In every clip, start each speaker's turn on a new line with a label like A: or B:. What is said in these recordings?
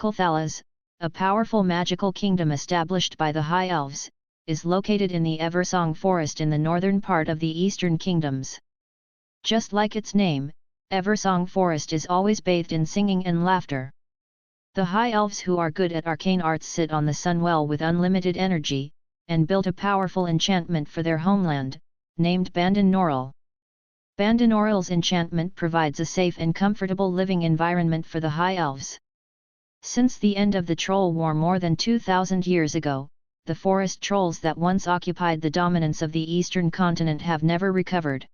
A: Kulthalas, a powerful magical kingdom established by the High Elves, is located in the Eversong Forest in the northern part of the Eastern Kingdoms. Just like its name, Eversong Forest is always bathed in singing and laughter. The High Elves who are good at arcane arts sit on the Sunwell with unlimited energy, and built a powerful enchantment for their homeland, named Bandon Noril. Bandon Noril's enchantment provides a safe and comfortable living environment for the High Elves. Since the end of the Troll War more than 2,000 years ago, the forest trolls that once occupied the dominance of the eastern continent have never recovered.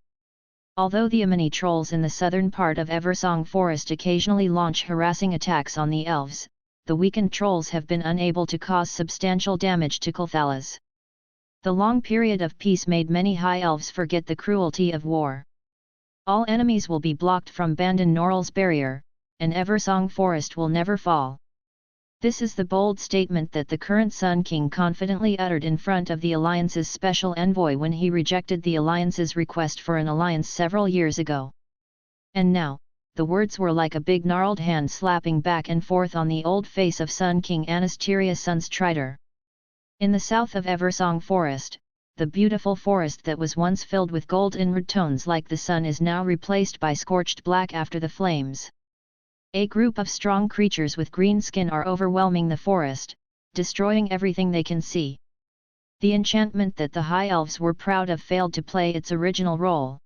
A: Although the Amani trolls in the southern part of Eversong Forest occasionally launch harassing attacks on the elves, the weakened trolls have been unable to cause substantial damage to Kulthalas. The long period of peace made many High Elves forget the cruelty of war. All enemies will be blocked from Bandon Noril's barrier, and Eversong Forest will never fall. This is the bold statement that the current Sun King confidently uttered in front of the Alliance's special envoy when he rejected the Alliance's request for an alliance several years ago. And now, the words were like a big gnarled hand slapping back and forth on the old face of Sun King Anasteria Sun's Strider. In the south of Eversong Forest, the beautiful forest that was once filled with gold inward tones like the sun is now replaced by scorched black after the flames. A group of strong creatures with green skin are overwhelming the forest, destroying everything they can see. The enchantment that the High Elves were proud of failed to play its original role.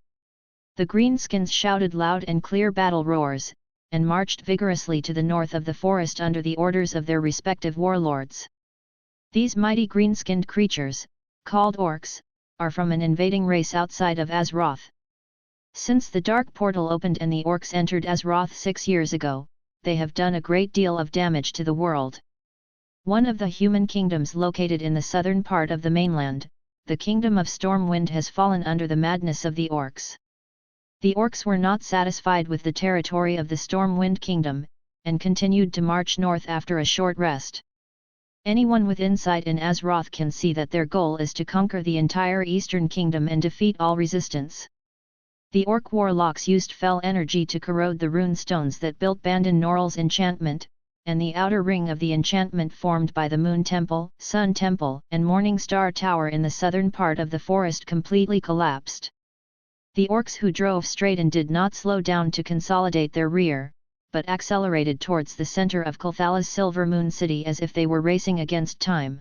A: The greenskins shouted loud and clear battle roars, and marched vigorously to the north of the forest under the orders of their respective warlords. These mighty green-skinned creatures, called orcs, are from an invading race outside of Azeroth. Since the Dark Portal opened and the orcs entered Azeroth 6 years ago, they have done a great deal of damage to the world. One of the human kingdoms located in the southern part of the mainland, the Kingdom of Stormwind has fallen under the madness of the orcs. The orcs were not satisfied with the territory of the Stormwind Kingdom, and continued to march north after a short rest. Anyone with insight in Azeroth can see that their goal is to conquer the entire Eastern Kingdom and defeat all resistance. The orc warlocks used fell energy to corrode the rune stones that built Bandon Noril's enchantment, and the outer ring of the enchantment formed by the Moon Temple, Sun Temple, and Morning Star Tower in the southern part of the forest completely collapsed. The orcs who drove straight and did not slow down to consolidate their rear, but accelerated towards the center of Kulthala's Silver Moon City as if they were racing against time.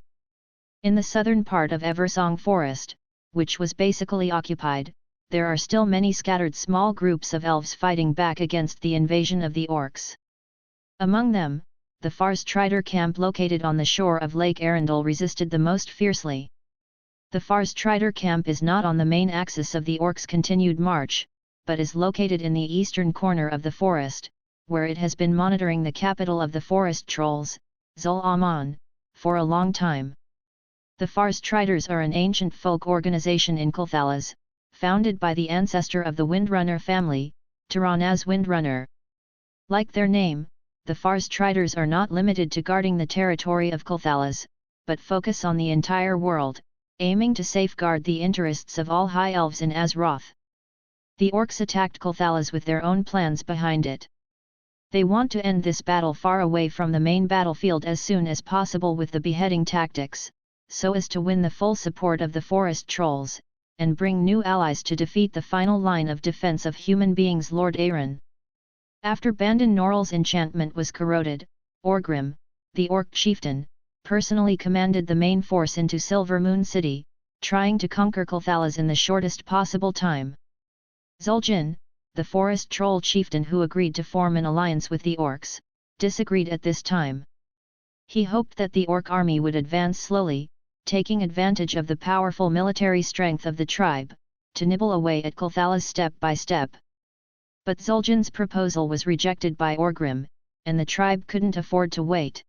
A: In the southern part of Eversong Forest, which was basically occupied, there are still many scattered small groups of elves fighting back against the invasion of the orcs. Among them, the Far Strider camp located on the shore of Lake Arundel resisted the most fiercely. The Far Strider camp is not on the main axis of the orcs' continued march, but is located in the eastern corner of the forest, where it has been monitoring the capital of the forest trolls, Zul-Aman, for a long time. The Far Striders are an ancient folk organization in Kulthalas, founded by the ancestor of the Windrunner family, Tyranaz Windrunner. Like their name, the Far Striders are not limited to guarding the territory of Kulthalas, but focus on the entire world, aiming to safeguard the interests of all High Elves in Azeroth. The orcs attacked Kulthalas with their own plans behind it. They want to end this battle far away from the main battlefield as soon as possible with the beheading tactics, so as to win the full support of the forest trolls, and bring new allies to defeat the final line of defense of human beings Lord Aaron. After Bandon Noril's enchantment was corroded, Orgrim, the orc chieftain, personally commanded the main force into Silver Moon City, trying to conquer Kulthalas in the shortest possible time. Zul'jin, the forest troll chieftain who agreed to form an alliance with the orcs, disagreed at this time. He hoped that the orc army would advance slowly, taking advantage of the powerful military strength of the tribe, to nibble away at Kulthalas step by step. But Zul'jin's proposal was rejected by Orgrim, and the tribe couldn't afford to wait.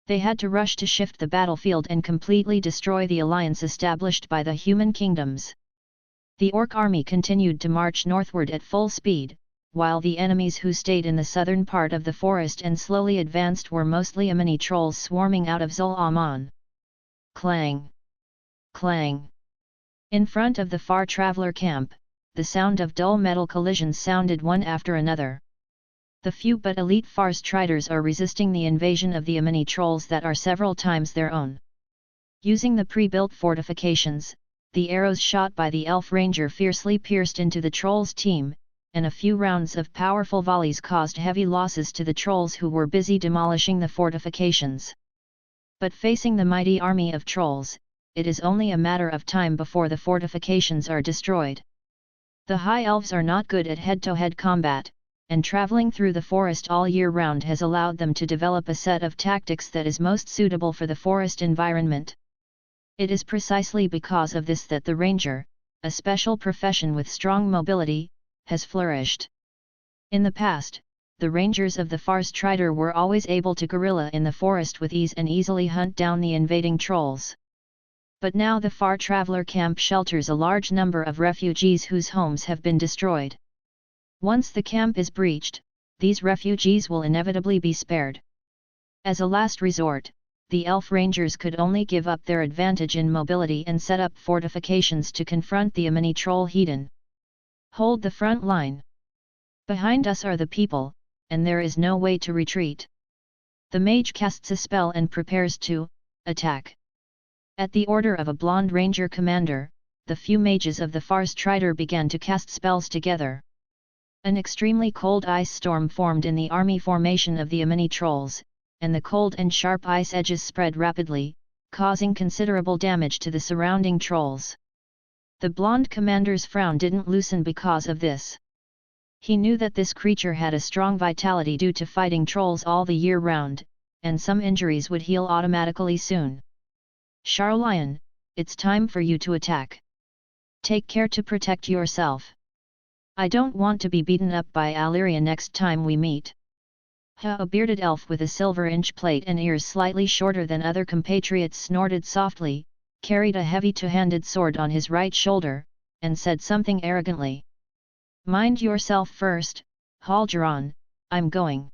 A: They had to rush to shift the battlefield and completely destroy the alliance established by the human kingdoms. The orc army continued to march northward at full speed, while the enemies who stayed in the southern part of the forest and slowly advanced were mostly Amani trolls swarming out of Zul-Aman. Clang! Clang! In front of the Far Traveler camp, the sound of dull metal collisions sounded one after another. The few but elite Farst Triders are resisting the invasion of the Amini trolls that are several times their own. Using the pre-built fortifications, the arrows shot by the Elf Ranger fiercely pierced into the trolls' team, and a few rounds of powerful volleys caused heavy losses to the trolls who were busy demolishing the fortifications. But facing the mighty army of trolls, it is only a matter of time before the fortifications are destroyed. The High Elves are not good at head-to-head combat, and traveling through the forest all year round has allowed them to develop a set of tactics that is most suitable for the forest environment. It is precisely because of this that the Ranger, a special profession with strong mobility, has flourished. In the past, the Rangers of the Farst Trider were always able to guerrilla in the forest with ease and easily hunt down the invading trolls. But now the Far Traveler camp shelters a large number of refugees whose homes have been destroyed. Once the camp is breached, these refugees will inevitably be spared. As a last resort, the Elf Rangers could only give up their advantage in mobility and set up fortifications to confront the Amini troll heathen. Hold the front line. Behind us are the people, and there is no way to retreat. The mage casts a spell and prepares to attack. At the order of a blonde ranger commander, the few mages of the Farst Trider began to cast spells together. An extremely cold ice storm formed in the army formation of the Amini trolls, and the cold and sharp ice edges spread rapidly, causing considerable damage to the surrounding trolls. The blonde commander's frown didn't loosen because of this. He knew that this creature had a strong vitality due to fighting trolls all the year round, and some injuries would heal automatically soon. Charlion, it's time for you to attack. Take care to protect yourself. I don't want to be beaten up by Allyria next time we meet. A bearded elf with a silver inch plate and ears slightly shorter than other compatriots snorted softly, carried a heavy two-handed sword on his right shoulder, and said something arrogantly. Mind yourself first, Halgeron, I'm going.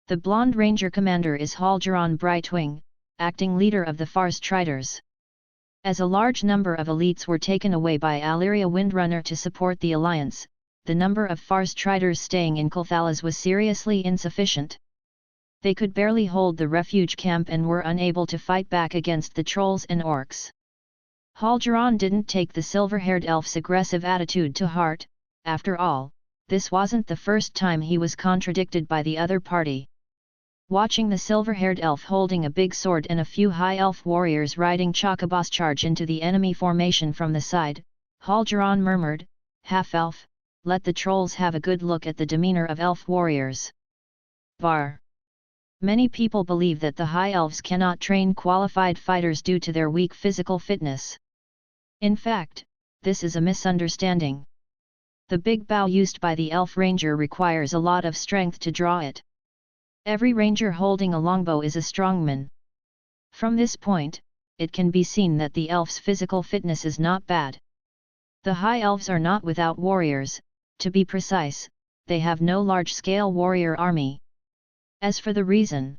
A: The blonde ranger commander is Halgeron Brightwing, acting leader of the Farst Triders. As a large number of elites were taken away by Allyria Windrunner to support the alliance, the number of Farst Triders staying in Kulthalas was seriously insufficient. They could barely hold the refuge camp and were unable to fight back against the trolls and orcs. Halgeron didn't take the silver-haired elf's aggressive attitude to heart. After all, this wasn't the first time he was contradicted by the other party. Watching the silver-haired elf holding a big sword and a few high elf warriors riding chocobos charge into the enemy formation from the side, Halgeron murmured, "Half-elf, let the trolls have a good look at the demeanor of elf warriors." Var. Many people believe that the high elves cannot train qualified fighters due to their weak physical fitness. In fact, this is a misunderstanding. The big bow used by the elf ranger requires a lot of strength to draw it. Every ranger holding a longbow is a strongman. From this point, it can be seen that the elf's physical fitness is not bad. The high elves are not without warriors. To be precise, they have no large-scale warrior army. As for the reason,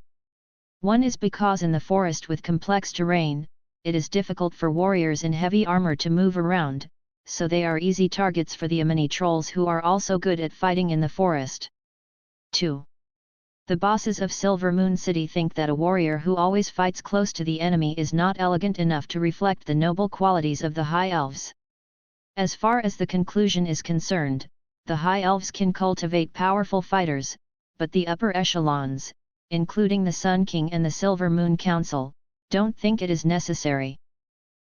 A: one is because in the forest with complex terrain, it is difficult for warriors in heavy armor to move around, so they are easy targets for the Amini trolls who are also good at fighting in the forest. 2. The bosses of Silver Moon City think that a warrior who always fights close to the enemy is not elegant enough to reflect the noble qualities of the High Elves. As far as the conclusion is concerned, the High Elves can cultivate powerful fighters, but the upper echelons, including the Sun King and the Silver Moon Council, don't think it is necessary.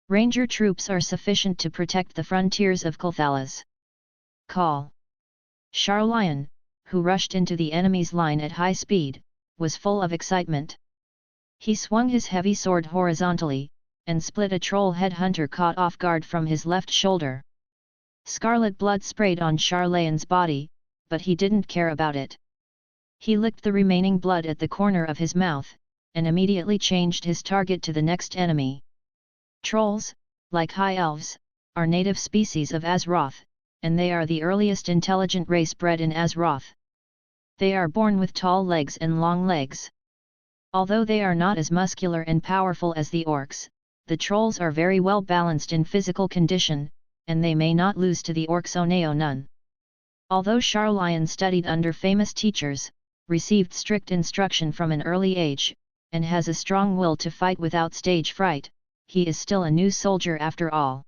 A: Ranger troops are sufficient to protect the frontiers of Kulthalas. Call. Charlion, who rushed into the enemy's line at high speed, was full of excitement. He swung his heavy sword horizontally, and split a troll headhunter caught off guard from his left shoulder. Scarlet blood sprayed on Charlion's body, but he didn't care about it. He licked the remaining blood at the corner of his mouth, and immediately changed his target to the next enemy. Trolls, like high elves, are native species of Azeroth, and they are the earliest intelligent race bred in Azeroth. They are born with tall legs and long legs. Although they are not as muscular and powerful as the orcs, the trolls are very well balanced in physical condition, and they may not lose to the orcs Oneo none. Although Charlion studied under famous teachers, received strict instruction from an early age, and has a strong will to fight without stage fright. He is still a new soldier after all.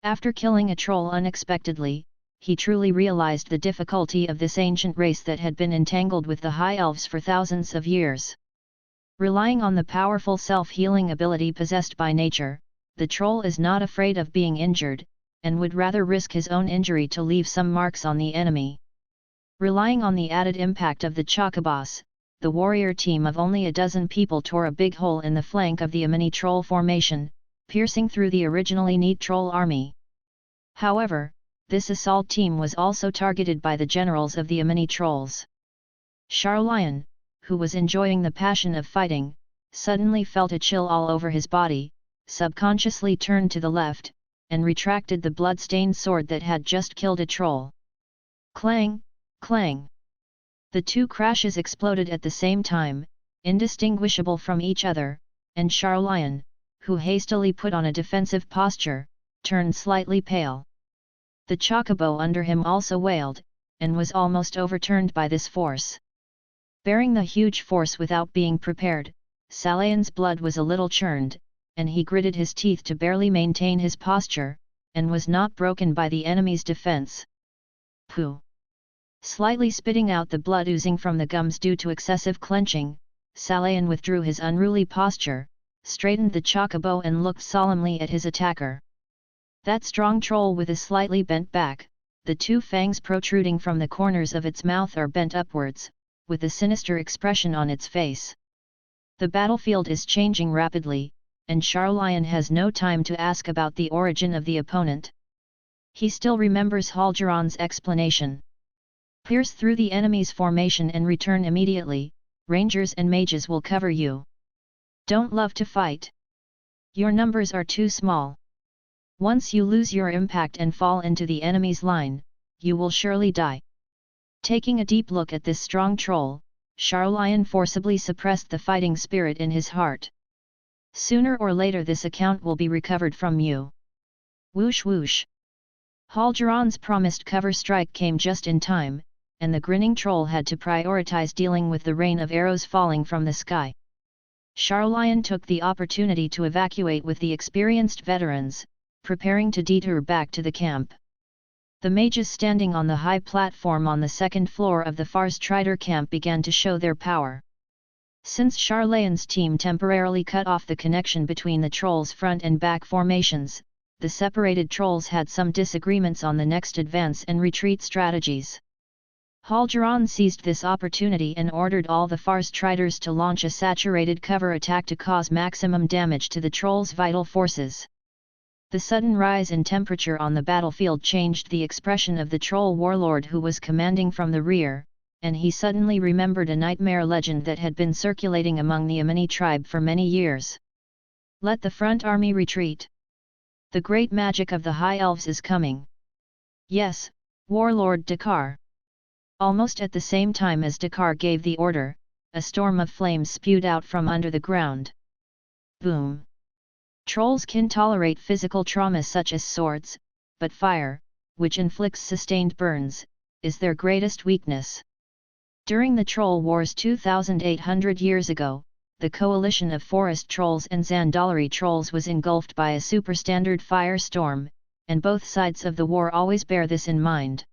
A: After killing a troll unexpectedly, he truly realized the difficulty of this ancient race that had been entangled with the High Elves for thousands of years. Relying on the powerful self-healing ability possessed by nature, the troll is not afraid of being injured, and would rather risk his own injury to leave some marks on the enemy. Relying on the added impact of the chocobos, the warrior team of only a dozen people tore a big hole in the flank of the Amini troll formation, piercing through the originally neat troll army. However, this assault team was also targeted by the generals of the Amini trolls. Charlion, who was enjoying the passion of fighting, suddenly felt a chill all over his body, subconsciously turned to the left, and retracted the blood-stained sword that had just killed a troll. Clang! Clang! The two crashes exploded at the same time, indistinguishable from each other, and Charlion, who hastily put on a defensive posture, turned slightly pale. The chocobo under him also wailed, and was almost overturned by this force. Bearing the huge force without being prepared, Salion's blood was a little churned, and he gritted his teeth to barely maintain his posture, and was not broken by the enemy's defense. Pooh! Slightly spitting out the blood oozing from the gums due to excessive clenching, Salion withdrew his unruly posture, straightened the chocobo and looked solemnly at his attacker. That strong troll with a slightly bent back, the two fangs protruding from the corners of its mouth are bent upwards, with a sinister expression on its face. The battlefield is changing rapidly, and Charlion has no time to ask about the origin of the opponent. He still remembers Halgeron's explanation. Pierce through the enemy's formation and return immediately, rangers and mages will cover you. Don't love to fight. Your numbers are too small. Once you lose your impact and fall into the enemy's line, you will surely die. Taking a deep look at this strong troll, Charlion forcibly suppressed the fighting spirit in his heart. Sooner or later this account will be recovered from you. Whoosh whoosh. Halgeron's promised cover strike came just in time, and the grinning troll had to prioritize dealing with the rain of arrows falling from the sky. Charlion took the opportunity to evacuate with the experienced veterans, preparing to detour back to the camp. The mages standing on the high platform on the second floor of the Farstrider camp began to show their power. Since Charlion's team temporarily cut off the connection between the trolls' front and back formations, the separated trolls had some disagreements on the next advance and retreat strategies. Halgeron seized this opportunity and ordered all the Farstriders to launch a saturated cover attack to cause maximum damage to the trolls' vital forces. The sudden rise in temperature on the battlefield changed the expression of the troll warlord who was commanding from the rear, and he suddenly remembered a nightmare legend that had been circulating among the Amini tribe for many years. Let the front army retreat. The great magic of the High Elves is coming. Yes, Warlord Dakar. Almost at the same time as Dakar gave the order, a storm of flames spewed out from under the ground. Boom! Trolls can tolerate physical trauma such as swords, but fire, which inflicts sustained burns, is their greatest weakness. During the Troll Wars 2,800 years ago, the coalition of forest trolls and Zandalari trolls was engulfed by a superstandard firestorm, and both sides of the war always bear this in mind.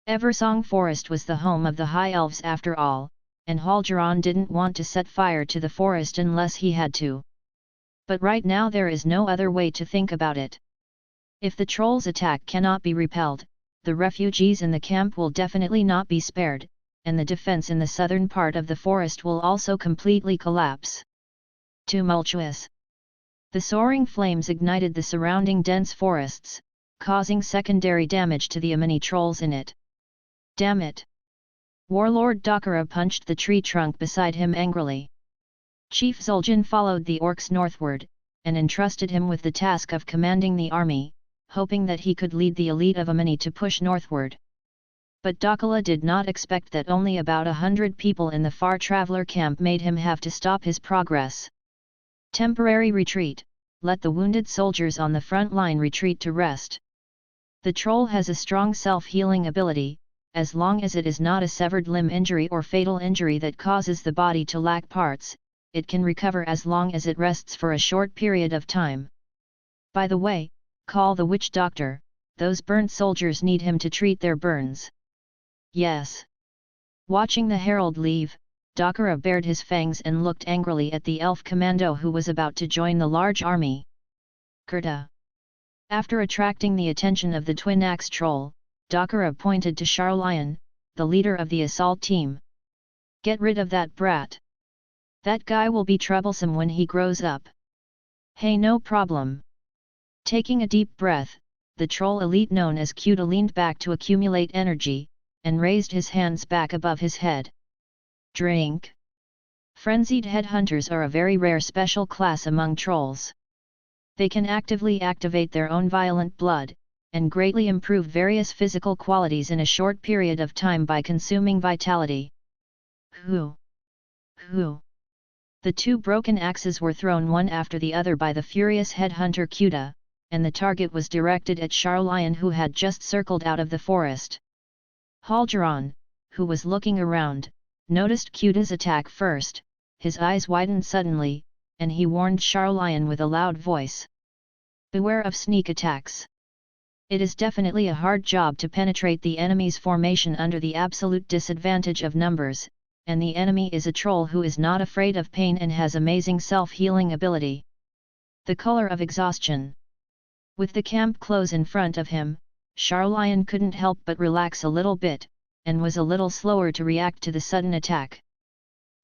A: Eversong Forest was the home of the High Elves after all, and Halgeron didn't want to set fire to the forest unless he had to. But right now there is no other way to think about it. If the trolls' attack cannot be repelled, the refugees in the camp will definitely not be spared, and the defense in the southern part of the forest will also completely collapse. Tumultuous. The soaring flames ignited the surrounding dense forests, causing secondary damage to the Amini trolls in it. Damn it! Warlord Dakara punched the tree trunk beside him angrily. Chief Zul'jin followed the orcs northward, and entrusted him with the task of commanding the army, hoping that he could lead the elite of Amini to push northward. But Dakala did not expect that only about 100 people in the far traveler camp made him have to stop his progress. Temporary retreat, let the wounded soldiers on the front line retreat to rest. The troll has a strong self-healing ability, as long as it is not a severed limb injury or fatal injury that causes the body to lack parts, it can recover as long as it rests for a short period of time. By the way, call the witch doctor, those burnt soldiers need him to treat their burns. Yes. Watching the herald leave, Dakara bared his fangs and looked angrily at the elf commando who was about to join the large army. Kurta. After attracting the attention of the twin axe troll, Dakara pointed to Charlion, the leader of the assault team. Get rid of that brat. That guy will be troublesome when he grows up. Hey, no problem. Taking a deep breath, the troll elite known as Kuta leaned back to accumulate energy, and raised his hands back above his head. Drink. Frenzied headhunters are a very rare special class among trolls. They can actively activate their own violent blood, and greatly improve various physical qualities in a short period of time by consuming vitality. Hoo! Hoo! The two broken axes were thrown one after the other by the furious headhunter Kuta, and the target was directed at Charlion who had just circled out of the forest. Halgeron, who was looking around, noticed Kuta's attack first, his eyes widened suddenly, and he warned Charlion with a loud voice. Beware of sneak attacks. It is definitely a hard job to penetrate the enemy's formation under the absolute disadvantage of numbers, and the enemy is a troll who is not afraid of pain and has amazing self-healing ability. The color of exhaustion. With the camp close in front of him, Charlion couldn't help but relax a little bit, and was a little slower to react to the sudden attack.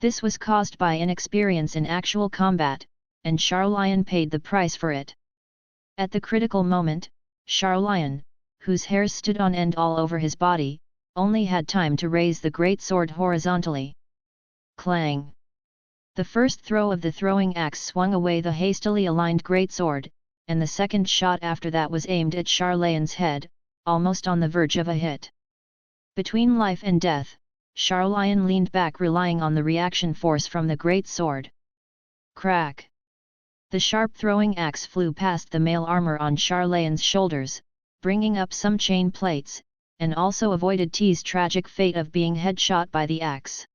A: This was caused by inexperience in actual combat, and Charlion paid the price for it. At the critical moment, Charlion, whose hairs stood on end all over his body, only had time to raise the great sword horizontally. Clang! The first throw of the throwing axe swung away the hastily aligned greatsword, and the second shot after that was aimed at Charlion's head, almost on the verge of a hit. Between life and death, Charlion leaned back relying on the reaction force from the great sword. Crack! The sharp throwing axe flew past the mail armor on Charlion's shoulders, bringing up some chain plates, and also avoided T's tragic fate of being headshot by the axe.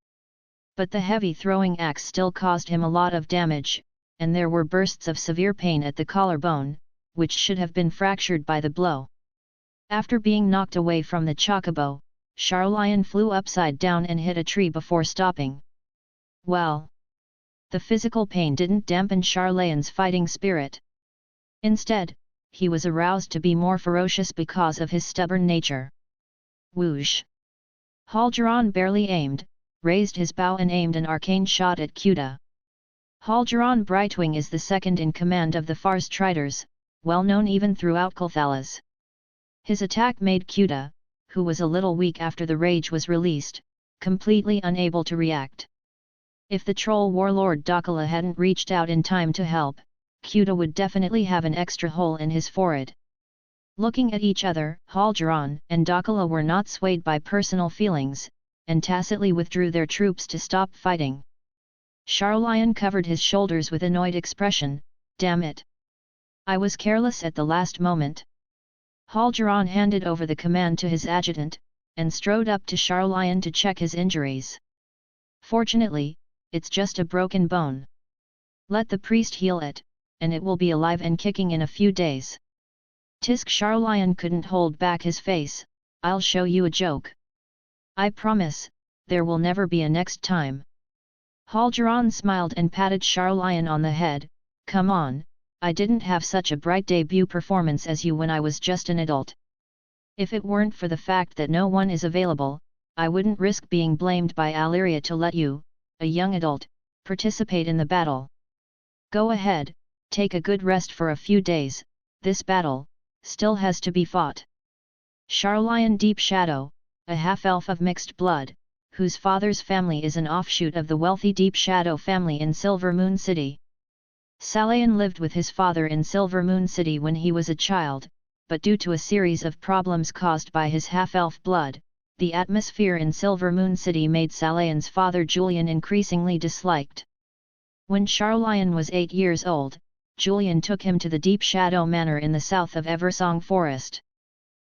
A: But the heavy throwing axe still caused him a lot of damage, and there were bursts of severe pain at the collarbone, which should have been fractured by the blow. After being knocked away from the chocobo, Charlion flew upside down and hit a tree before stopping. Well! The physical pain didn't dampen Charlion's fighting spirit. Instead, he was aroused to be more ferocious because of his stubborn nature. Whoosh! Halgeron barely aimed, raised his bow and aimed an arcane shot at Kuta. Halgeron Brightwing is the second in command of the Fars Triders, well known even throughout Colthalas. His attack made Kuta, who was a little weak after the rage was released, completely unable to react. If the troll warlord Dakala hadn't reached out in time to help, Kuta would definitely have an extra hole in his forehead. Looking at each other, Halgeron and Dakala were not swayed by personal feelings, and tacitly withdrew their troops to stop fighting. Charlion covered his shoulders with annoyed expression. Damn it! I was careless at the last moment. Halgeron handed over the command to his adjutant, and strode up to Charlion to check his injuries. Fortunately, it's just a broken bone. Let the priest heal it, and it will be alive and kicking in a few days. Tisk Charlion couldn't hold back his face. I'll show you a joke. I promise, there will never be a next time. Halgeron smiled and patted Charlion on the head. Come on, I didn't have such a bright debut performance as you when I was just an adult. If it weren't for the fact that no one is available, I wouldn't risk being blamed by Alyria to let you, a young adult, participate in the battle. Go ahead, take a good rest for a few days, this battle still has to be fought. Charlion Deep Shadow, a half-elf of mixed blood, whose father's family is an offshoot of the wealthy Deep Shadow family in Silver Moon City. Salayan lived with his father in Silver Moon City when he was a child, but due to a series of problems caused by his half-elf blood, the atmosphere in Silver Moon City made Salayan's father Julian increasingly disliked. When Charlion was 8 years old, Julian took him to the Deep Shadow Manor in the south of Eversong Forest.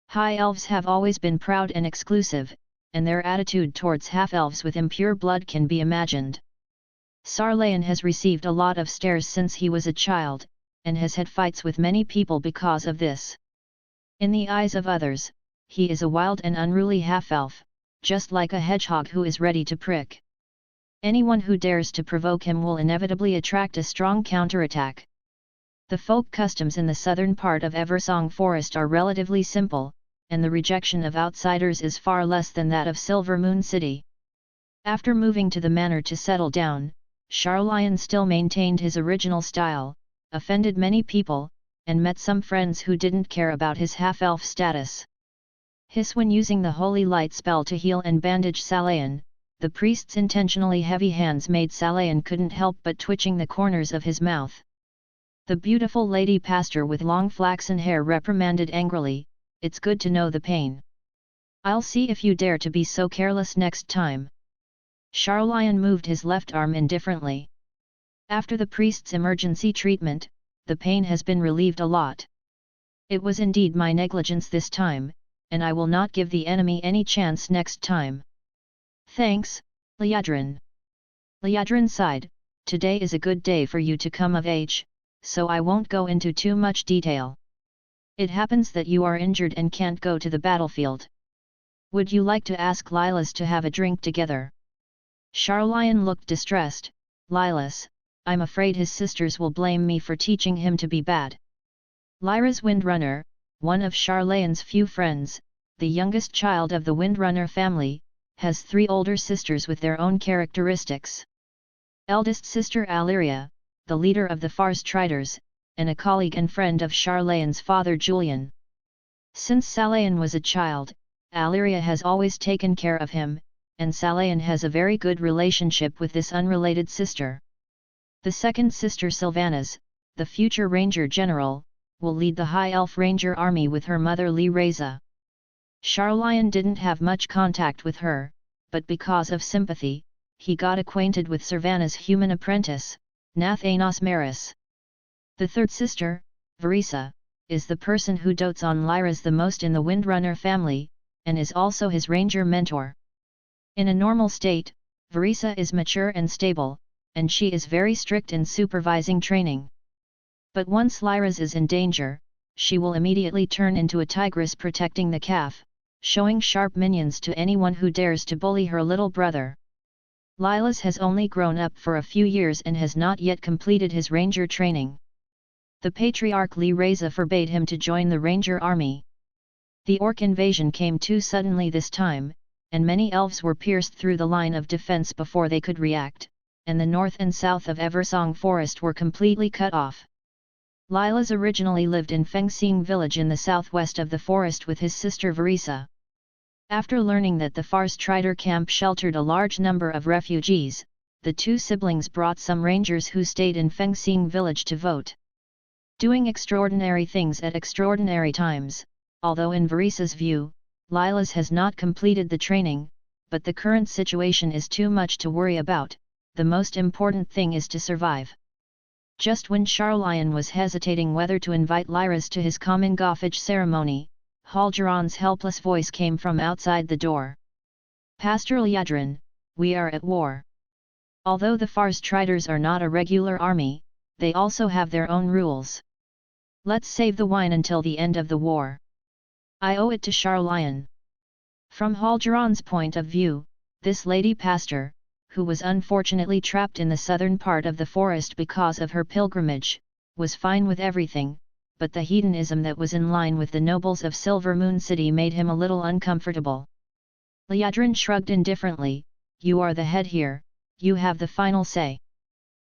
A: High elves have always been proud and exclusive, and their attitude towards half-elves with impure blood can be imagined. Sarlayan has received a lot of stares since he was a child, and has had fights with many people because of this. In the eyes of others, he is a wild and unruly half-elf, just like a hedgehog who is ready to prick. Anyone who dares to provoke him will inevitably attract a strong counterattack. The folk customs in the southern part of Eversong Forest are relatively simple, and the rejection of outsiders is far less than that of Silver Moon City. After moving to the manor to settle down, Sarlayan still maintained his original style, offended many people, and met some friends who didn't care about his half-elf status. Hiss when using the Holy Light spell to heal and bandage Salayan, the priest's intentionally heavy hands made Salayan couldn't help but twitching the corners of his mouth. The beautiful lady pastor with long flaxen hair reprimanded angrily, "It's good to know the pain. I'll see if you dare to be so careless next time." Sarlayan moved his left arm indifferently. After the priest's emergency treatment, the pain has been relieved a lot. It was indeed my negligence this time, and I will not give the enemy any chance next time. Thanks, Liadrin. Liadrin sighed, "Today is a good day for you to come of age, so I won't go into too much detail. It happens that you are injured and can't go to the battlefield. Would you like to ask Lilas to have a drink together?" Sarlayan looked distressed. "Lilas, I'm afraid his sisters will blame me for teaching him to be bad." Lyra's Windrunner, one of Sarlayan's few friends, the youngest child of the Windrunner family, has 3 older sisters with their own characteristics. Eldest sister Aliria, the leader of the Fars Triders, and a colleague and friend of Sarlayan's father Julian. Since Salayan was a child, Aliria has always taken care of him, and Salayan has a very good relationship with this unrelated sister. The second sister Sylvanas, the future Ranger General, will lead the High Elf Ranger Army with her mother Reza. Sarlayan didn't have much contact with her, but because of sympathy, he got acquainted with Sylvanas' human apprentice, Nathanos Maris. The third sister, Verisa, is the person who dotes on Lyras the most in the Windrunner family, and is also his ranger mentor. In a normal state, Verisa is mature and stable, and she is very strict in supervising training. But once Lyras is in danger, she will immediately turn into a tigress protecting the calf, showing sharp minions to anyone who dares to bully her little brother. Lilas has only grown up for a few years and has not yet completed his ranger training. The Patriarch Reza forbade him to join the ranger army. The orc invasion came too suddenly this time, and many elves were pierced through the line of defense before they could react, and the north and south of Eversong Forest were completely cut off. Lilas originally lived in Fengsing village in the southwest of the forest with his sister Verisa. After learning that the Fars Trider camp sheltered a large number of refugees, the 2 siblings brought some rangers who stayed in Fengsing village to vote. Doing extraordinary things at extraordinary times, although in Verisa's view, Lilas has not completed the training, but the current situation is too much to worry about, the most important thing is to survive. Just when Sarlayan was hesitating whether to invite Lyras to his common Goffage ceremony, Halgeron's helpless voice came from outside the door. "Pastor Liadrin, we are at war. Although the Fars Triders are not a regular army, they also have their own rules. Let's save the wine until the end of the war. I owe it to Sarlayan." From Halgeron's point of view, this lady pastor, who was unfortunately trapped in the southern part of the forest because of her pilgrimage, was fine with everything, but the hedonism that was in line with the nobles of Silver Moon City made him a little uncomfortable. Liadrin shrugged indifferently, "You are the head here, you have the final say."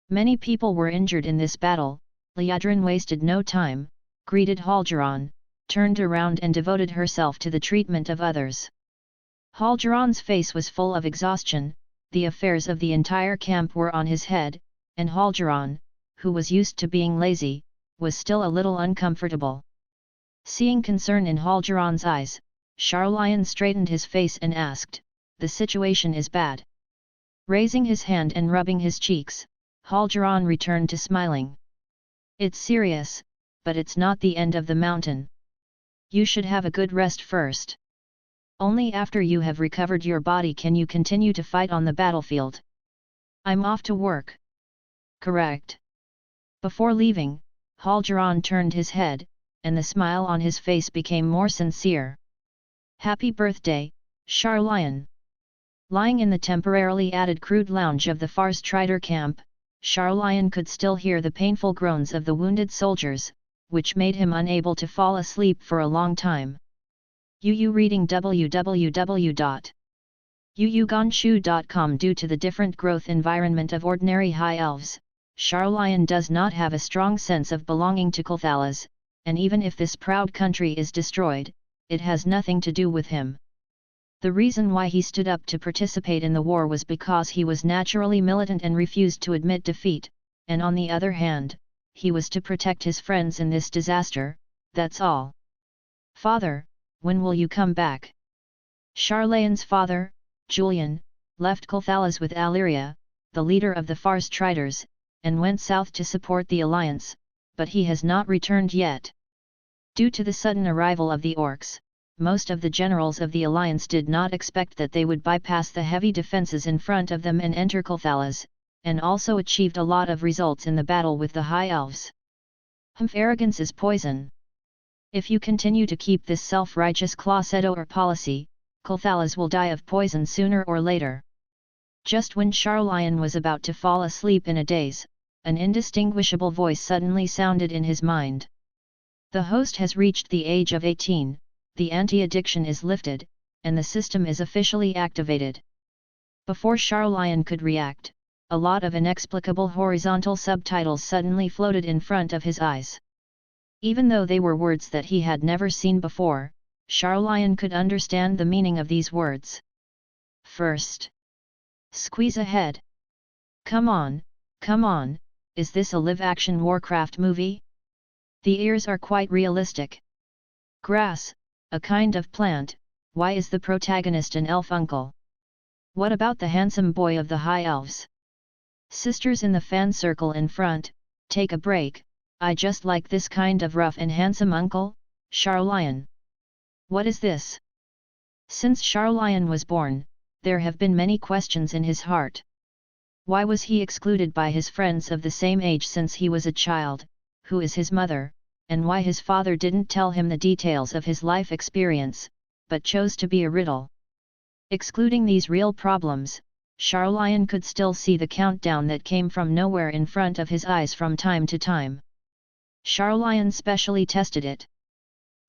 A: Many people were injured in this battle. Liadrin wasted no time, greeted Halgeron, turned around and devoted herself to the treatment of others. Halgeron's face was full of exhaustion, the affairs of the entire camp were on his head, and Halgeron, who was used to being lazy, was still a little uncomfortable. Seeing concern in Halgeron's eyes, Sarlayan straightened his face and asked, "The situation is bad?" Raising his hand and rubbing his cheeks, Halgeron returned to smiling. "It's serious, but it's not the end of the mountain. You should have a good rest first." Only after you have recovered your body can you continue to fight on the battlefield. I'm off to work. Correct. Before leaving, Halgeron turned his head, and the smile on his face became more sincere. Happy birthday, Charlian. Lying in the temporarily added crude lounge of the Farstrider camp, Charlian could still hear the painful groans of the wounded soldiers, which made him unable to fall asleep for a long time. Reading www.uuganshu.com. Due to the different growth environment of ordinary high elves, Charlian does not have a strong sense of belonging to Kulthalas, and even if this proud country is destroyed, it has nothing to do with him. The reason why he stood up to participate in the war was because he was naturally militant and refused to admit defeat, and on the other hand, he was to protect his friends in this disaster, that's all. Father, when will you come back? Charlian's father, Julian, left Kulthalas with Alyria, the leader of the Farstriders, and went south to support the alliance, but he has not returned yet. Due to the sudden arrival of the orcs, most of the generals of the alliance did not expect that they would bypass the heavy defenses in front of them and enter Kulthalas, and also achieved a lot of results in the battle with the high elves. Arrogance is poison. If you continue to keep this self-righteous clausedo or policy, Kulthalas will die of poison sooner or later. Just when Charlian was about to fall asleep in a daze, an indistinguishable voice suddenly sounded in his mind. The host has reached the age of 18, the anti-addiction is lifted, and the system is officially activated. Before Charlian could react, a lot of inexplicable horizontal subtitles suddenly floated in front of his eyes. Even though they were words that he had never seen before, Charlian could understand the meaning of these words. First. Squeeze ahead. Come on, is this a live-action Warcraft movie? The ears are quite realistic. Grass, a kind of plant, why is the protagonist an elf uncle? What about the handsome boy of the high elves? Sisters in the fan circle in front, take a break, I just like this kind of rough and handsome uncle, Charlian. What is this? Since Charlian was born, there have been many questions in his heart. Why was he excluded by his friends of the same age since he was a child? Who is his mother? And why his father didn't tell him the details of his life experience, but chose to be a riddle. Excluding these real problems, Charlian could still see the countdown that came from nowhere in front of his eyes from time to time. Charlian specially tested it.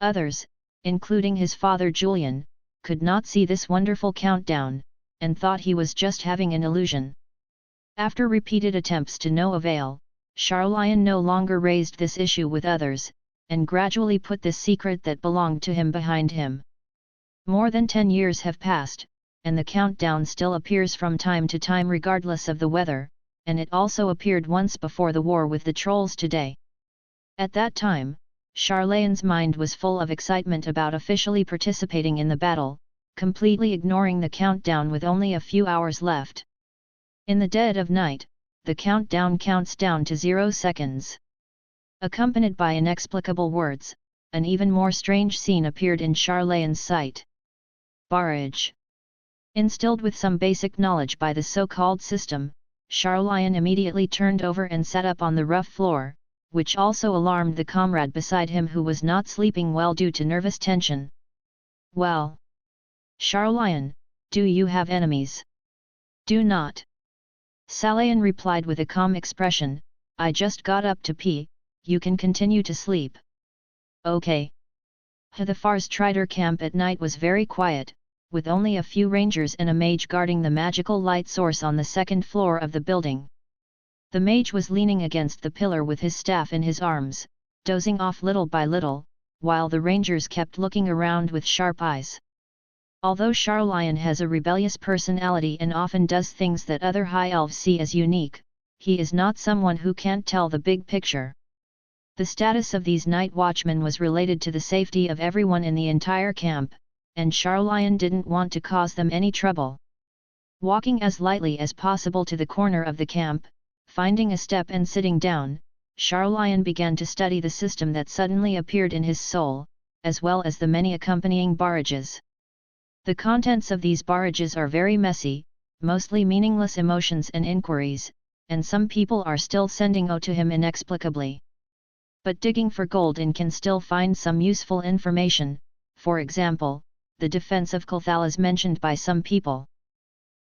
A: Others, including his father Julian, could not see this wonderful countdown, and thought he was just having an illusion. After repeated attempts to no avail, Charlian no longer raised this issue with others, and gradually put this secret that belonged to him behind him. More than 10 years have passed, and the countdown still appears from time to time regardless of the weather, and it also appeared once before the war with the trolls today. At that time, Charlian's mind was full of excitement about officially participating in the battle, completely ignoring the countdown with only a few hours left. In the dead of night, the countdown counts down to 0 seconds. Accompanied by inexplicable words, an even more strange scene appeared in Charlian's sight. Barrage. Instilled with some basic knowledge by the so-called system, Charlian immediately turned over and sat up on the rough floor, which also alarmed the comrade beside him who was not sleeping well due to nervous tension. Well. Charlian, do you have enemies? Do not. Salayan replied with a calm expression, I just got up to pee, you can continue to sleep. Okay. The Farstrider camp at night was very quiet, with only a few rangers and a mage guarding the magical light source on the second floor of the building. The mage was leaning against the pillar with his staff in his arms, dozing off little by little, while the rangers kept looking around with sharp eyes. Although Charlian has a rebellious personality and often does things that other high elves see as unique, he is not someone who can't tell the big picture. The status of these night watchmen was related to the safety of everyone in the entire camp, and Charlian didn't want to cause them any trouble. Walking as lightly as possible to the corner of the camp, finding a step and sitting down, Charlian began to study the system that suddenly appeared in his soul, as well as the many accompanying barrages. The contents of these barrages are very messy, mostly meaningless emotions and inquiries, and some people are still sending to him inexplicably. But digging for gold in can still find some useful information, for example, the defense of Kulthalas mentioned by some people.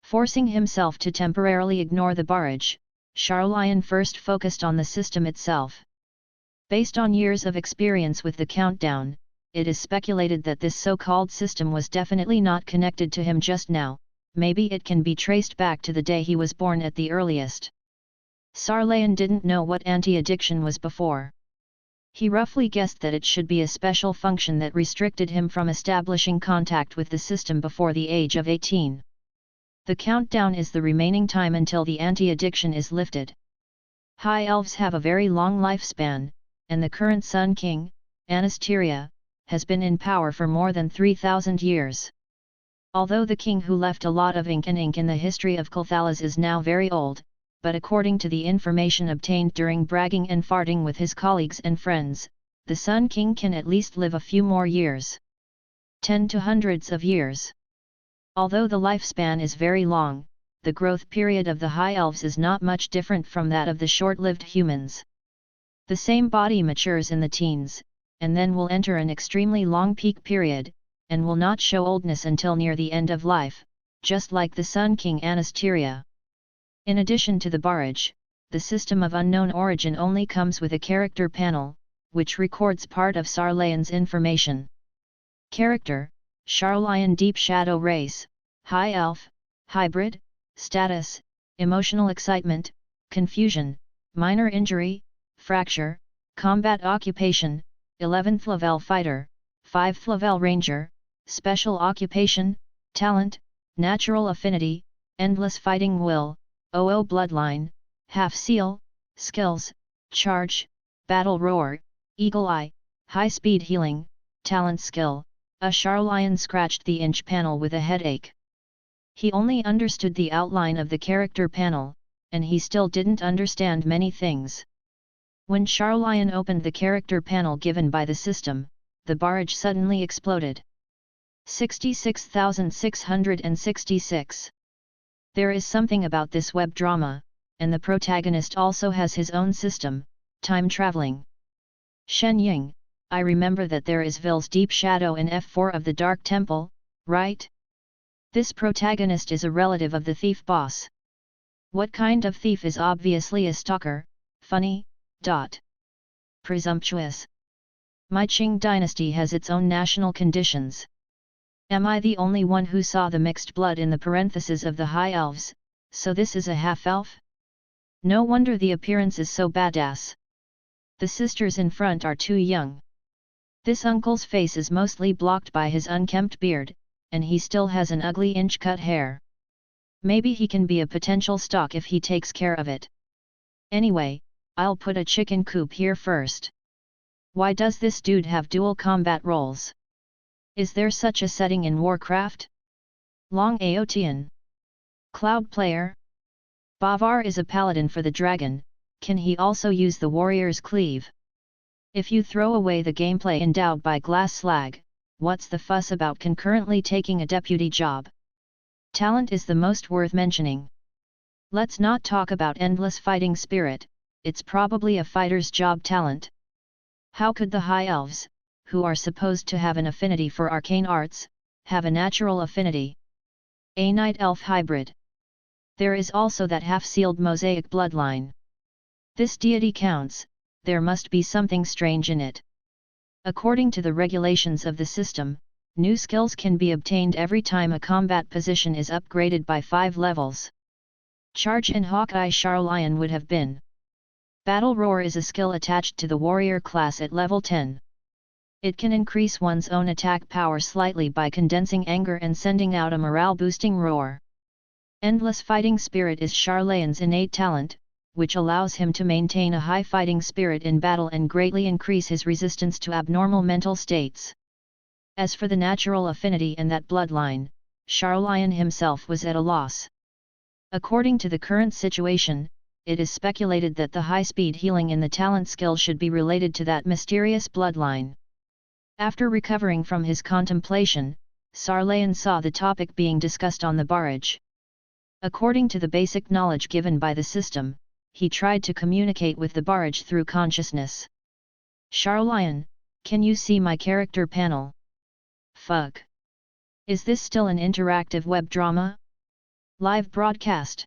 A: Forcing himself to temporarily ignore the barrage, Charlian first focused on the system itself. Based on years of experience with the countdown, it is speculated that this so-called system was definitely not connected to him just now, maybe it can be traced back to the day he was born at the earliest. Charlian didn't know what anti-addiction was before. He roughly guessed that it should be a special function that restricted him from establishing contact with the system before the age of 18. The countdown is the remaining time until the anti-addiction is lifted. High Elves have a very long lifespan, and the current Sun King, Anasteria, has been in power for more than 3,000 years. Although the king who left a lot of ink in the history of Kulthalas is now very old, but according to the information obtained during bragging and farting with his colleagues and friends, the Sun King can at least live a few more years. 10 to hundreds of years. Although the lifespan is very long, the growth period of the High Elves is not much different from that of the short-lived humans. The same body matures in the teens, and then will enter an extremely long peak period, and will not show oldness until near the end of life, just like the Sun King Anasteria. In addition to the barrage, the system of unknown origin only comes with a character panel, which records part of Charlian's information. Character: Charlian Deep Shadow Race, High Elf, Hybrid, Status: Emotional Excitement, Confusion, Minor Injury, Fracture, Combat Occupation, 11th level Fighter, 5th level Ranger, Special Occupation, Talent, Natural Affinity, Endless Fighting Will, OO Bloodline, Half Seal, Skills, Charge, Battle Roar, Eagle Eye, High Speed Healing, Talent Skill. Charlian scratched the inch panel with a headache. He only understood the outline of the character panel, and he still didn't understand many things. When Charlian opened the character panel given by the system, the barrage suddenly exploded. 66,666. There is something about this web drama, and the protagonist also has his own system, time traveling. Shen Ying, I remember that there is Vil's Deep Shadow in F4 of the Dark Temple, right? This protagonist is a relative of the thief boss. What kind of thief is obviously a stalker? Funny. Presumptuous. My Qing dynasty has its own national conditions. Am I the only one who saw the mixed blood in the parentheses of the High Elves, so this is a half-elf? No wonder the appearance is so badass. The sisters in front are too young. This uncle's face is mostly blocked by his unkempt beard, and he still has an ugly inch-cut hair. Maybe he can be a potential stalk if he takes care of it. Anyway, I'll put a chicken coop here first. Why does this dude have dual combat roles? Is there such a setting in Warcraft? Long Aotian. Cloud player? Bavar is a paladin for the dragon, can he also use the warrior's cleave? If you throw away the gameplay endowed by glass slag, what's the fuss about concurrently taking a deputy job? Talent is the most worth mentioning. Let's not talk about endless fighting spirit, it's probably a fighter's job talent. How could the High Elves, who are supposed to have an affinity for arcane arts, have a natural affinity? A Night Elf hybrid. There is also that half-sealed mosaic bloodline. This deity counts, there must be something strange in it. According to the regulations of the system, new skills can be obtained every time a combat position is upgraded by 5 levels. Charge and Hawkeye Charlian would have been. Battle Roar is a skill attached to the warrior class at level 10. It can increase one's own attack power slightly by condensing anger and sending out a morale-boosting roar. Endless Fighting Spirit is Charlian's innate talent, which allows him to maintain a high fighting spirit in battle and greatly increase his resistance to abnormal mental states. As for the natural affinity and that bloodline, Charlian himself was at a loss. According to the current situation, it is speculated that the high-speed healing in the talent skill should be related to that mysterious bloodline. After recovering from his contemplation, Sarlayan saw the topic being discussed on the barrage. According to the basic knowledge given by the system, he tried to communicate with the barrage through consciousness. Sarlayan, can you see my character panel? Fuck. Is this still an interactive web drama? Live broadcast.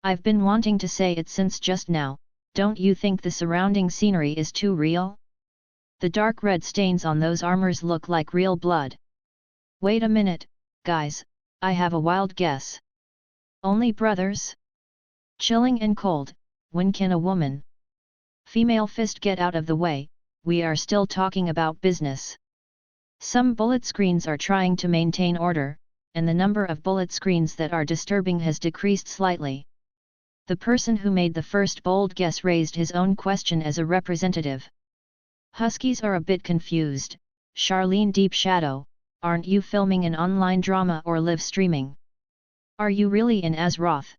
A: I've been wanting to say it since just now, don't you think the surrounding scenery is too real? The dark red stains on those armors look like real blood. Wait a minute, guys, I have a wild guess. Only brothers? Chilling and cold, when can a woman? Female fist get out of the way, we are still talking about business. Some bullet screens are trying to maintain order, and the number of bullet screens that are disturbing has decreased slightly. The person who made the first bold guess raised his own question as a representative. Huskies are a bit confused. Charlene Deep Shadow, aren't you filming an online drama or live streaming? Are you really in Azeroth?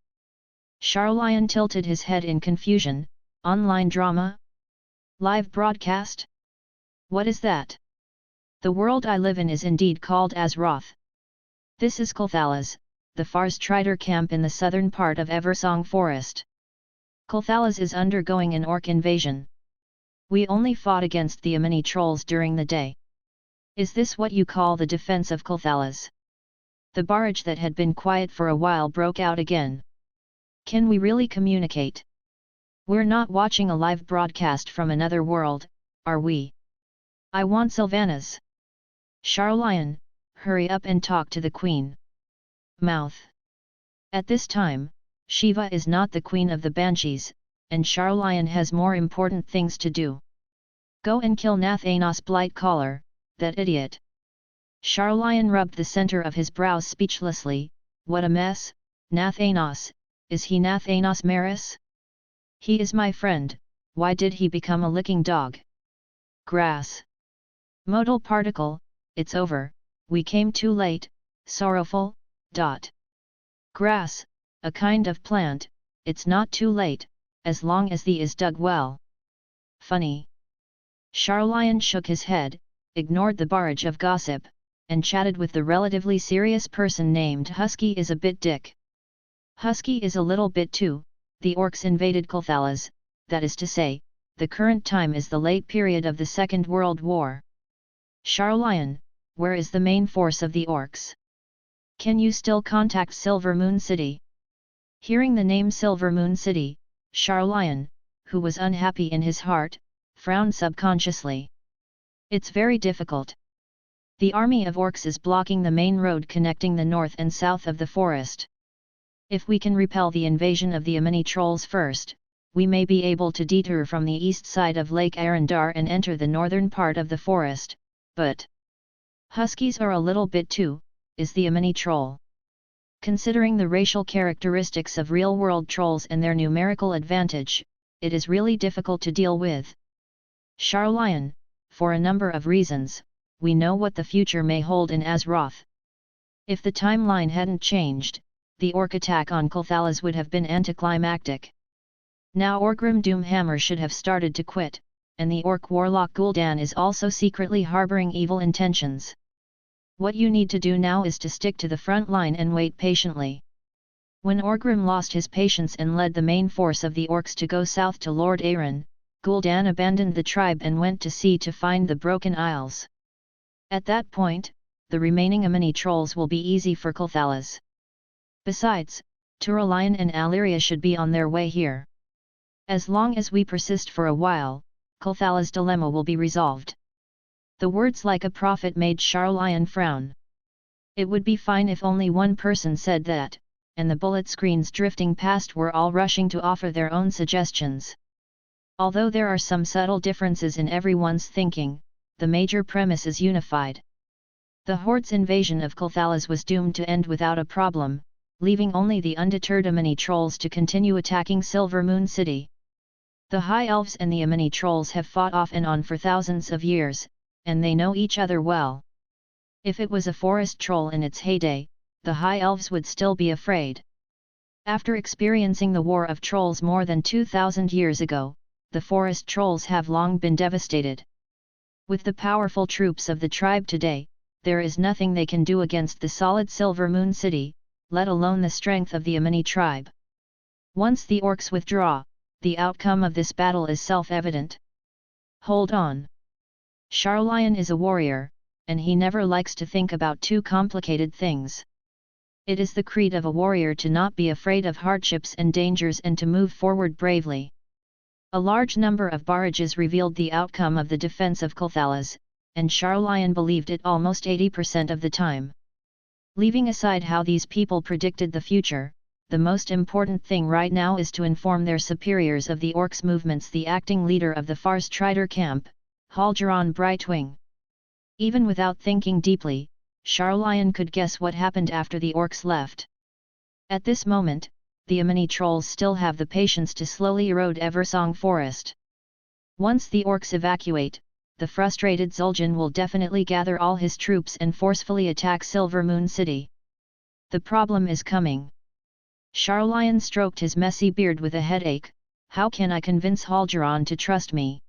A: Charlian tilted his head in confusion. Online drama? Live broadcast? What is that? The world I live in is indeed called Azeroth. This is Kulthalas, the Fars Trader camp in the southern part of Eversong Forest. Kulthalas is undergoing an orc invasion. We only fought against the Amini trolls during the day. Is this what you call the defense of Kulthalas? The barrage that had been quiet for a while broke out again. Can we really communicate? We're not watching a live broadcast from another world, are we? I want Sylvanas. Charlian, hurry up and talk to the queen. Mouth. At this time, Shiva is not the queen of the Banshees, and Charlian has more important things to do. Go and kill Nathanos Blightcaller, that idiot. Charlian rubbed the center of his brows speechlessly. What a mess. Nathanos, is he Nathanos Maris? He is my friend, why did he become a licking dog? Grass. Modal particle, it's over, we came too late, sorrowful. Grass, a kind of plant, it's not too late, as long as the is dug well. Funny. Charlian shook his head, ignored the barrage of gossip, and chatted with the relatively serious person named Husky is a bit dick. Husky is a little bit too. The orcs invaded Kulthalas, that is to say, the current time is the late period of the Second World War. Charlian, where is the main force of the orcs? Can you still contact Silver Moon City? Hearing the name Silver Moon City, Charlian, who was unhappy in his heart, frowned subconsciously. It's very difficult. The army of orcs is blocking the main road connecting the north and south of the forest. If we can repel the invasion of the Amini trolls first, we may be able to detour from the east side of Lake Arendar and enter the northern part of the forest, but Huskies are a little bit too, is the Amini troll. Considering the racial characteristics of real-world trolls and their numerical advantage, it is really difficult to deal with. Charlian, for a number of reasons, we know what the future may hold in Azeroth. If the timeline hadn't changed, the orc attack on Kulthalas would have been anticlimactic. Now Orgrim Doomhammer should have started to quit, and the orc warlock Gul'dan is also secretly harboring evil intentions. What you need to do now is to stick to the front line and wait patiently. When Orgrim lost his patience and led the main force of the orcs to go south to Lord Aaron, Gul'dan abandoned the tribe and went to sea to find the Broken Isles. At that point, the remaining Amini trolls will be easy for Kulthalas. Besides, Turalion and Alyria should be on their way here. As long as we persist for a while, Kulthalas' dilemma will be resolved. The words like a prophet made Charlian frown. It would be fine if only one person said that, and the bullet screens drifting past were all rushing to offer their own suggestions. Although there are some subtle differences in everyone's thinking, the major premise is unified. The Horde's invasion of Kulthalas was doomed to end without a problem, leaving only the undeterred Amini trolls to continue attacking Silver Moon City. The High Elves and the Amini trolls have fought off and on for thousands of years, and they know each other well. If it was a forest troll in its heyday, the High Elves would still be afraid. After experiencing the War of Trolls more than 2,000 years ago, the forest trolls have long been devastated. With the powerful troops of the tribe today, there is nothing they can do against the solid Silver Moon City, let alone the strength of the Amini tribe. Once the orcs withdraw, the outcome of this battle is self-evident. Hold on. Charlion is a warrior, and he never likes to think about too complicated things. It is the creed of a warrior to not be afraid of hardships and dangers and to move forward bravely. A large number of barrages revealed the outcome of the defense of Kulthalas, and Charlion believed it almost 80% of the time. Leaving aside how these people predicted the future, the most important thing right now is to inform their superiors of the orcs' movements. The acting leader of the Farstrider camp, Halgeron Brightwing. Even without thinking deeply, Charlion could guess what happened after the orcs left. At this moment, the Amini trolls still have the patience to slowly erode Eversong Forest. Once the orcs evacuate, the frustrated Zul'jin will definitely gather all his troops and forcefully attack Silver Moon City. The problem is coming. Charlion stroked his messy beard with a headache. How can I convince Halgeron to trust me?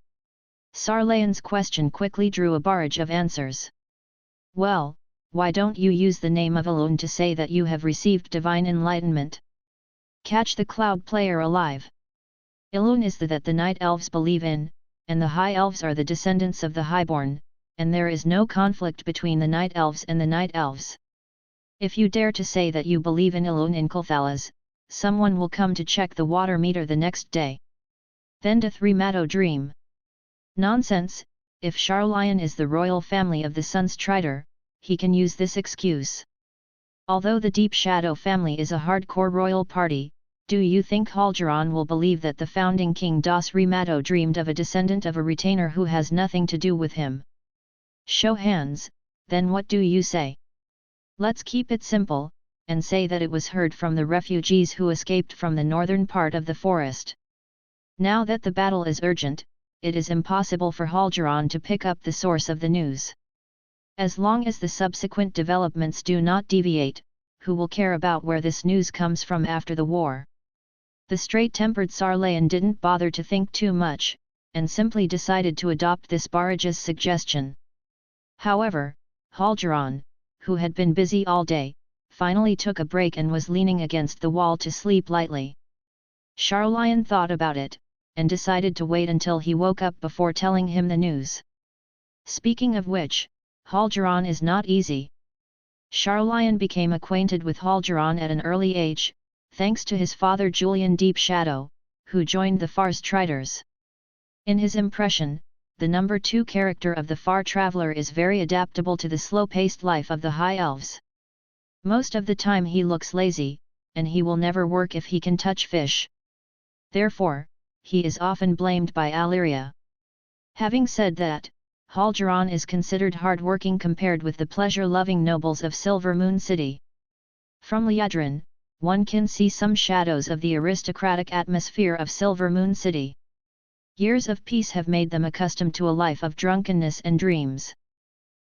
A: Sarlayan's question quickly drew a barrage of answers. Well, why don't you use the name of Elune to say that you have received divine enlightenment? Catch the cloud player alive. Elune is the that the night elves believe in, and the high elves are the descendants of the highborn, and there is no conflict between the night elves and the night elves. If you dare to say that you believe in Elune in Kulthalas, someone will come to check the water meter the next day. Then to Threemato dream. Nonsense. If Charlion is the royal family of the Sunstrider, he can use this excuse. Although the Deep Shadow family is a hardcore royal party, do you think Halgeron will believe that the founding king Das Remato dreamed of a descendant of a retainer who has nothing to do with him? Show hands, then what do you say? Let's keep it simple, and say that it was heard from the refugees who escaped from the northern part of the forest. Now that the battle is urgent, it is impossible for Halgeron to pick up the source of the news. As long as the subsequent developments do not deviate, who will care about where this news comes from after the war? The straight-tempered Sarlayan didn't bother to think too much, and simply decided to adopt this barrage's suggestion. However, Halgeron, who had been busy all day, finally took a break and was leaning against the wall to sleep lightly. Charlion thought about it, and decided to wait until he woke up before telling him the news. Speaking of which, Halgeron is not easy. Charlion became acquainted with Halgeron at an early age, thanks to his father Julian Deep Shadow, who joined the Farstriders. In his impression, the number 2 character of the Far Traveler is very adaptable to the slow-paced life of the High Elves. Most of the time he looks lazy, and he will never work if he can touch fish. Therefore, he is often blamed by Illyria. Having said that, Halgeron is considered hard-working compared with the pleasure-loving nobles of Silver Moon City. From Liadrin, one can see some shadows of the aristocratic atmosphere of Silver Moon City. Years of peace have made them accustomed to a life of drunkenness and dreams.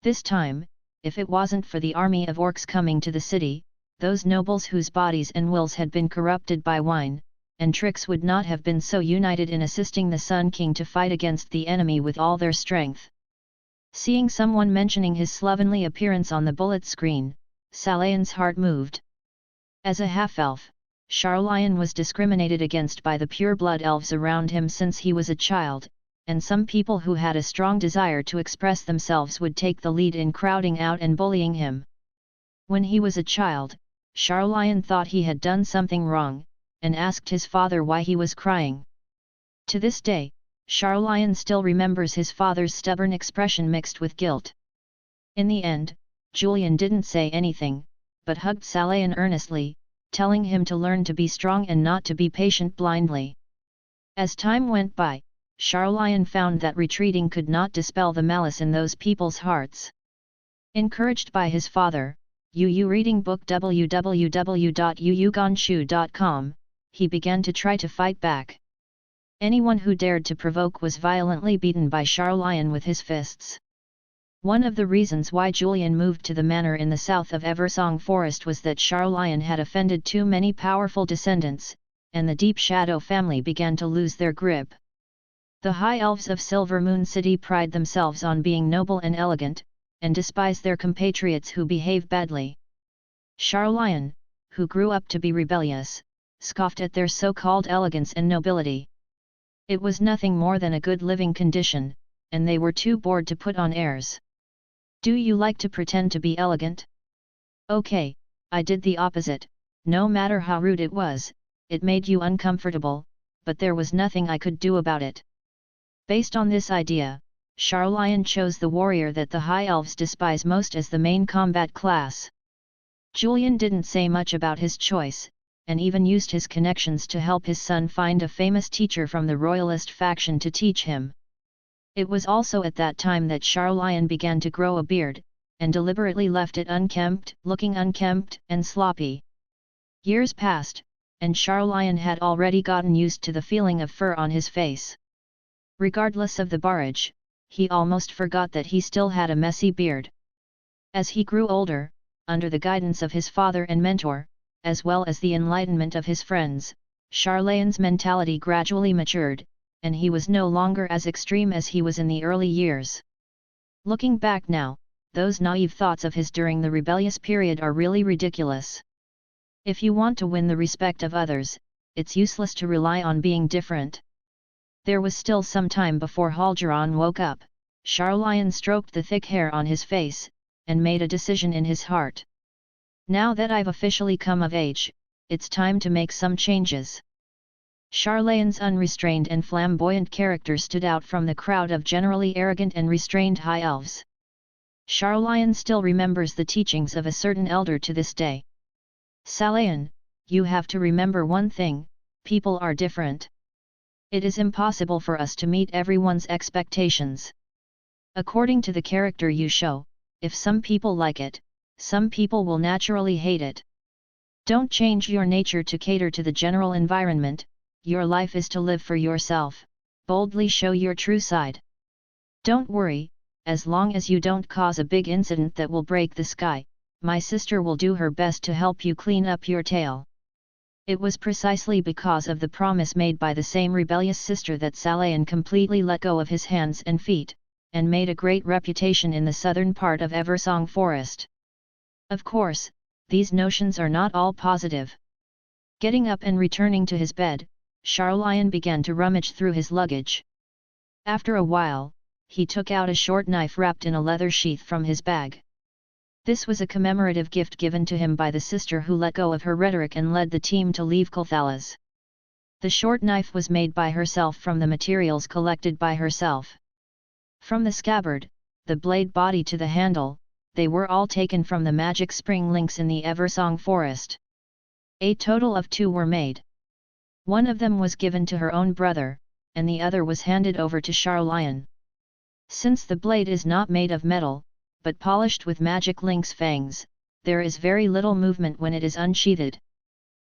A: This time, if it wasn't for the army of orcs coming to the city, those nobles whose bodies and wills had been corrupted by wine and tricks would not have been so united in assisting the Sun King to fight against the enemy with all their strength. Seeing someone mentioning his slovenly appearance on the bullet screen, Salayan's heart moved. As a half-elf, Charlion was discriminated against by the pure-blood elves around him since he was a child, and some people who had a strong desire to express themselves would take the lead in crowding out and bullying him. When he was a child, Charlion thought he had done something wrong, and asked his father why he was crying. To this day, Charlion still remembers his father's stubborn expression mixed with guilt. In the end, Julian didn't say anything, but hugged Salayan earnestly, telling him to learn to be strong and not to be patient blindly. As time went by, Charlion found that retreating could not dispel the malice in those people's hearts. Encouraged by his father, reading book www.yuyugonshu.com, he began to try to fight back. Anyone who dared to provoke was violently beaten by Charlion with his fists. One of the reasons why Julian moved to the manor in the south of Eversong Forest was that Charlion had offended too many powerful descendants, and the Deep Shadow family began to lose their grip. The High Elves of Silver Moon City pride themselves on being noble and elegant, and despise their compatriots who behave badly. Charlemagne, who grew up to be rebellious, scoffed at their so-called elegance and nobility. It was nothing more than a good living condition, and they were too bored to put on airs. Do you like to pretend to be elegant? Okay, I did the opposite. No matter how rude it was, it made you uncomfortable, but there was nothing I could do about it. Based on this idea, Charlemagne chose the warrior that the High Elves despise most as the main combat class. Julian didn't say much about his choice, and even used his connections to help his son find a famous teacher from the royalist faction to teach him. It was also at that time that Charlemagne began to grow a beard, and deliberately left it unkempt, looking unkempt and sloppy. Years passed, and Charlemagne had already gotten used to the feeling of fur on his face. Regardless of the barrage, he almost forgot that he still had a messy beard. As he grew older, under the guidance of his father and mentor, as well as the enlightenment of his friends, Charlemagne's mentality gradually matured, and he was no longer as extreme as he was in the early years. Looking back now, those naive thoughts of his during the rebellious period are really ridiculous. If you want to win the respect of others, it's useless to rely on being different. There was still some time before Halgeron woke up. Charlemagne stroked the thick hair on his face, and made a decision in his heart. Now that I've officially come of age, it's time to make some changes. Charlemagne's unrestrained and flamboyant character stood out from the crowd of generally arrogant and restrained high elves. Charlemagne still remembers the teachings of a certain elder to this day. Salayan, you have to remember one thing: people are different. It is impossible for us to meet everyone's expectations. According to the character you show, if some people like it, some people will naturally hate it. Don't change your nature to cater to the general environment. Your life is to live for yourself. Boldly show your true side. Don't worry, as long as you don't cause a big incident that will break the sky, my sister will do her best to help you clean up your tail. It was precisely because of the promise made by the same rebellious sister that Salayan completely let go of his hands and feet, and made a great reputation in the southern part of Eversong Forest. Of course, these notions are not all positive. Getting up and returning to his bed, Charlemagne began to rummage through his luggage. After a while, he took out a short knife wrapped in a leather sheath from his bag. This was a commemorative gift given to him by the sister who let go of her rhetoric and led the team to leave Colthalas. The short knife was made by herself from the materials collected by herself. From the scabbard, the blade body to the handle, they were all taken from the magic spring links in the Eversong Forest. A total of 2 were made. One of them was given to her own brother, and the other was handed over to Charlemagne. Since the blade is not made of metal, but polished with magic lynx fangs, there is very little movement when it is unsheathed.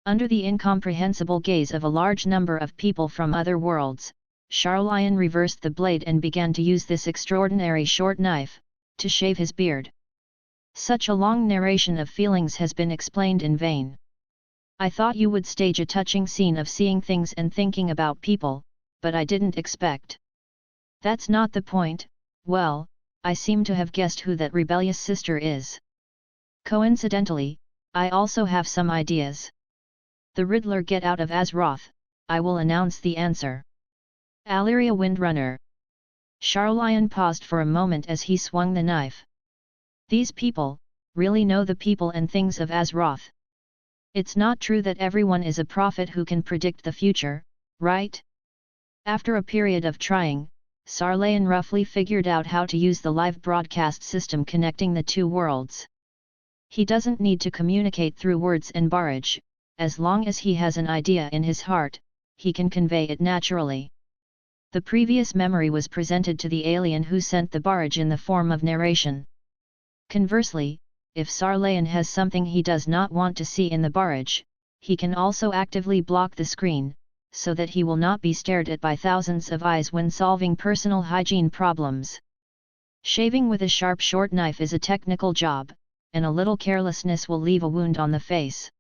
A: Under the incomprehensible gaze of a large number of people from other worlds, Charlemagne reversed the blade and began to use this extraordinary short knife to shave his beard. Such a long narration of feelings has been explained in vain. I thought you would stage a touching scene of seeing things and thinking about people, but I didn't expect. That's not the point. Well, I seem to have guessed who that rebellious sister is. Coincidentally, I also have some ideas. The Riddler get out of Azeroth, I will announce the answer. Alleria Windrunner. Charlemagne paused for a moment as he swung the knife. These people, really know the people and things of Azeroth. It's not true that everyone is a prophet who can predict the future, right? After a period of trying, Charlemagne roughly figured out how to use the live broadcast system connecting the 2 worlds. He doesn't need to communicate through words and barrage. As long as he has an idea in his heart, he can convey it naturally. The previous memory was presented to the alien who sent the barrage in the form of narration. Conversely, if Charlemagne has something he does not want to see in the barrage, he can also actively block the screen, so that he will not be stared at by thousands of eyes when solving personal hygiene problems. Shaving with a sharp short knife is a technical job, and a little carelessness will leave a wound on the face.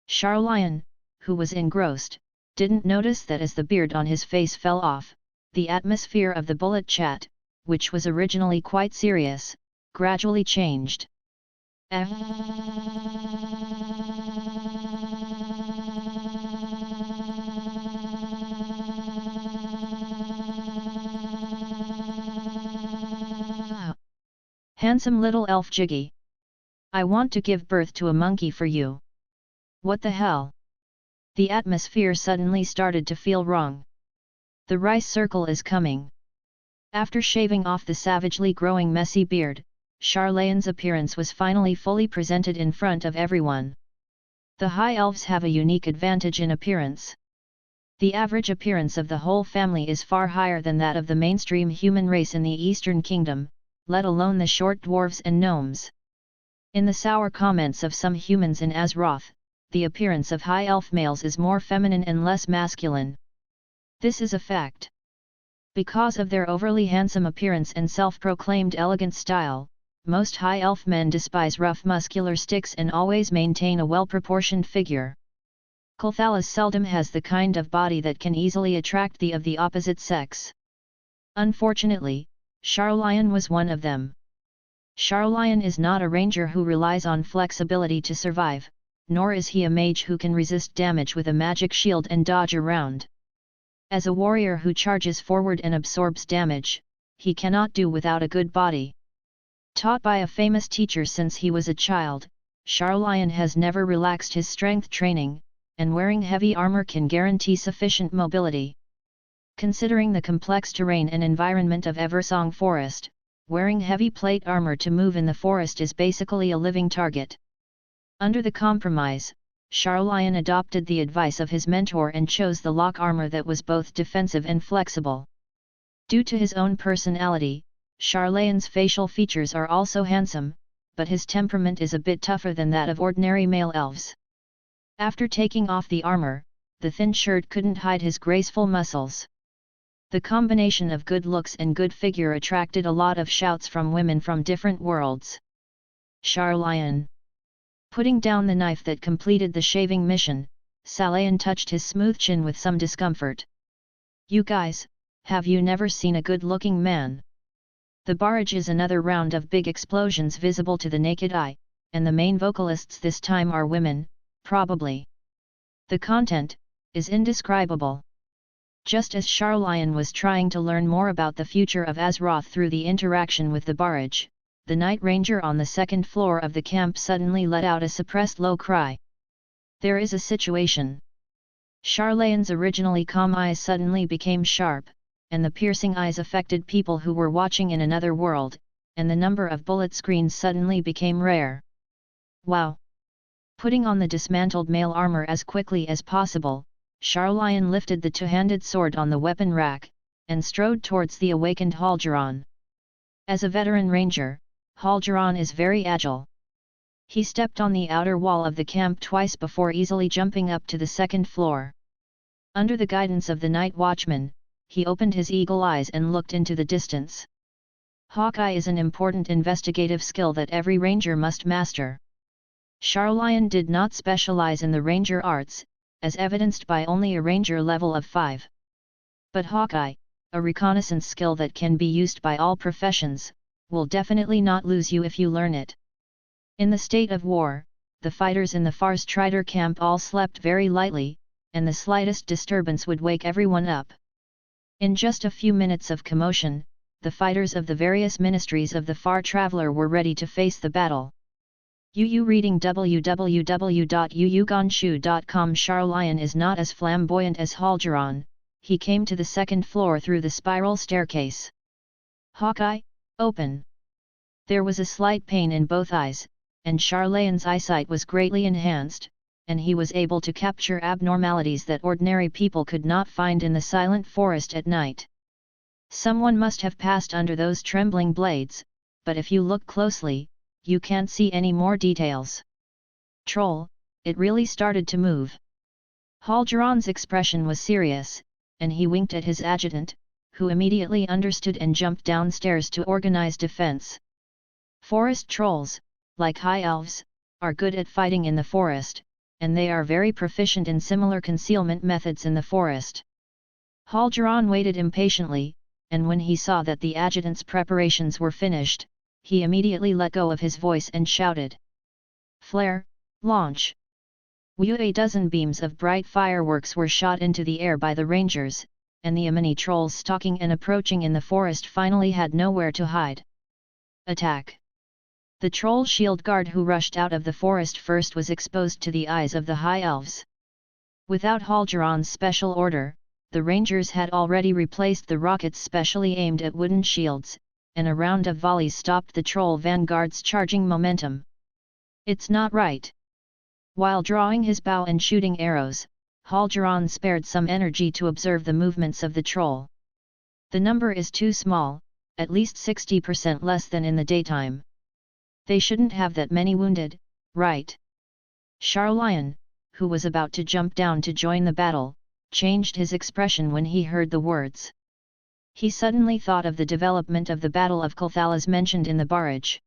A: Charlemagne, who was engrossed, didn't notice that as the beard on his face fell off, the atmosphere of the bullet chat, which was originally quite serious, gradually changed. Handsome little elf Jiggy. I want to give birth to a monkey for you. What the hell? The atmosphere suddenly started to feel wrong. The rice circle is coming. After shaving off the savagely growing messy beard, Charlayan's appearance was finally fully presented in front of everyone. The High Elves have a unique advantage in appearance. The average appearance of the whole family is far higher than that of the mainstream human race in the Eastern Kingdom, let alone the short dwarves and gnomes. In the sour comments of some humans in Azeroth, the appearance of High Elf males is more feminine and less masculine. This is a fact. Because of their overly handsome appearance and self-proclaimed elegant style, most High Elf men despise rough muscular sticks and always maintain a well-proportioned figure. Kulthalas seldom has the kind of body that can easily attract the of the opposite sex. Unfortunately, Charlayan was one of them. Charlayan is not a ranger who relies on flexibility to survive, nor is he a mage who can resist damage with a magic shield and dodge around. As a warrior who charges forward and absorbs damage, he cannot do without a good body. Taught by a famous teacher since he was a child, Charlayan has never relaxed his strength training, and wearing heavy armor can guarantee sufficient mobility. Considering the complex terrain and environment of Eversong Forest, wearing heavy plate armor to move in the forest is basically a living target. Under the compromise, Charlayan adopted the advice of his mentor and chose the lock armor that was both defensive and flexible. Due to his own personality, Charlayan's facial features are also handsome, but his temperament is a bit tougher than that of ordinary male elves. After taking off the armor, the thin shirt couldn't hide his graceful muscles. The combination of good looks and good figure attracted a lot of shouts from women from different worlds. Charlayan. Putting down the knife that completed the shaving mission, Salayan touched his smooth chin with some discomfort. You guys, have you never seen a good-looking man? The barrage is another round of big explosions visible to the naked eye, and the main vocalists this time are women, probably. The content is indescribable. Just as Charlayan was trying to learn more about the future of Azeroth through the interaction with the barrage, the Night Ranger on the second floor of the camp suddenly let out a suppressed low cry. There is a situation. Charlayan's originally calm eyes suddenly became sharp, and the piercing eyes affected people who were watching in another world, and the number of bullet screens suddenly became rare. Wow! Putting on the dismantled mail armor as quickly as possible, Charlayan lifted the two-handed sword on the weapon rack, and strode towards the awakened Halgeron. As a veteran ranger, Halgeron is very agile. He stepped on the outer wall of the camp twice before easily jumping up to the second floor. Under the guidance of the night watchman, he opened his eagle eyes and looked into the distance. Hawkeye is an important investigative skill that every ranger must master. Charlayan did not specialize in the ranger arts, as evidenced by only a ranger level of 5. But Hawkeye, a reconnaissance skill that can be used by all professions, will definitely not lose you if you learn it. In the state of war, the fighters in the Farstrider camp all slept very lightly, and the slightest disturbance would wake everyone up. In just a few minutes of commotion, the fighters of the various ministries of the Far Traveler were ready to face the battle. UU reading www.uuganshu.com. Charlayan is not as flamboyant as Halgeron. He came to the second floor through the spiral staircase. Hawkeye, open! There was a slight pain in both eyes, and Charlayan's eyesight was greatly enhanced, and he was able to capture abnormalities that ordinary people could not find in the silent forest at night. Someone must have passed under those trembling blades, but if you look closely, you can't see any more details. Troll, it really started to move. Halgeron's expression was serious, and he winked at his adjutant, who immediately understood and jumped downstairs to organize defense. Forest trolls, like high elves, are good at fighting in the forest, and they are very proficient in similar concealment methods in the forest. Halgeron waited impatiently, and when he saw that the adjutant's preparations were finished, he immediately let go of his voice and shouted. Flare, launch! A dozen beams of bright fireworks were shot into the air by the rangers, and the Amini trolls stalking and approaching in the forest finally had nowhere to hide. Attack! The troll shield guard who rushed out of the forest first was exposed to the eyes of the High Elves. Without Halgeron's special order, the rangers had already replaced the rockets specially aimed at wooden shields, and a round of volleys stopped the troll vanguard's charging momentum. It's not right. While drawing his bow and shooting arrows, Halgeron spared some energy to observe the movements of the troll. The number is too small, at least 60% less than in the daytime. They shouldn't have that many wounded, right? Charlion, who was about to jump down to join the battle, changed his expression when he heard the words. He suddenly thought of the development of the Battle of Kulthalas mentioned in the barrage.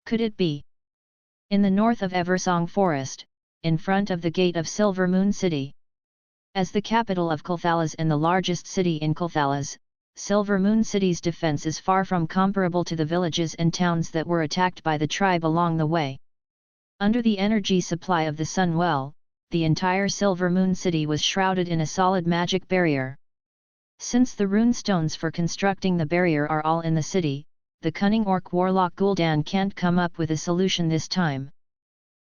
A: Could it be? In the north of Eversong Forest, in front of the gate of Silver Moon City. As the capital of Kulthalas and the largest city in Kulthalas, Silver Moon City's defense is far from comparable to the villages and towns that were attacked by the tribe along the way. Under the energy supply of the Sun Well, the entire Silver Moon City was shrouded in a solid magic barrier. Since the rune stones for constructing the barrier are all in the city, the cunning orc warlock Gul'dan can't come up with a solution this time.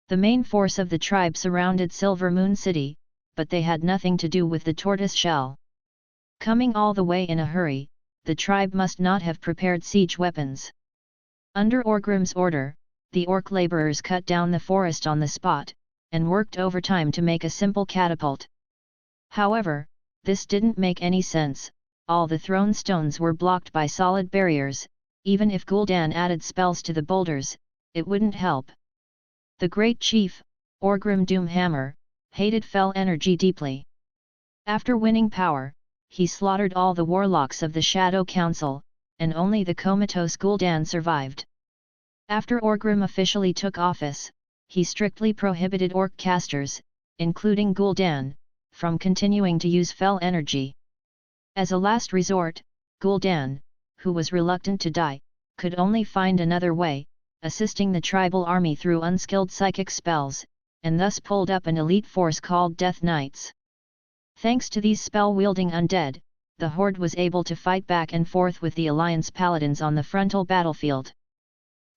A: The main force of the tribe surrounded Silver Moon City, but they had nothing to do with the tortoise shell. Coming all the way in a hurry, the tribe must not have prepared siege weapons. Under Orgrim's order, the orc laborers cut down the forest on the spot, and worked overtime to make a simple catapult. However, this didn't make any sense. All the thrown stones were blocked by solid barriers. Even if Gul'dan added spells to the boulders, it wouldn't help. The great chief, Orgrim Doomhammer, hated fell energy deeply. After winning power, he slaughtered all the warlocks of the Shadow Council, and only the comatose Gul'dan survived. After Orgrim officially took office, he strictly prohibited orc casters, including Gul'dan, from continuing to use fell energy. As a last resort, Gul'dan, who was reluctant to die, could only find another way, assisting the tribal army through unskilled psychic spells, and thus pulled up an elite force called Death Knights. Thanks to these spell-wielding undead, the Horde was able to fight back and forth with the Alliance paladins on the frontal battlefield.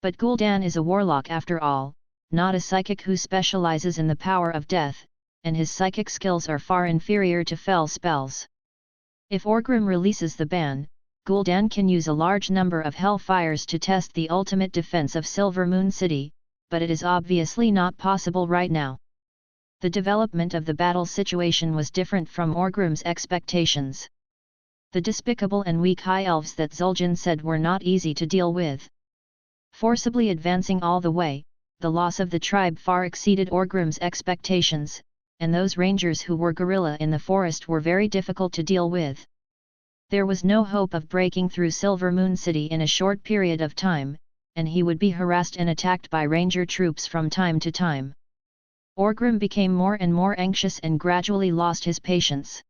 A: But Gul'dan is a warlock after all, not a psychic who specializes in the power of death, and his psychic skills are far inferior to fell spells. If Orgrim releases the ban, Gul'dan can use a large number of hellfires to test the ultimate defense of Silver Moon City, but it is obviously not possible right now. The development of the battle situation was different from Orgrim's expectations. The despicable and weak high elves that Zul'jin said were not easy to deal with. Forcibly advancing all the way, the loss of the tribe far exceeded Orgrim's expectations, and those rangers who were guerrilla in the forest were very difficult to deal with. There was no hope of breaking through Silver Moon City in a short period of time, and he would be harassed and attacked by ranger troops from time to time. Orgrim became more and more anxious and gradually lost his patience.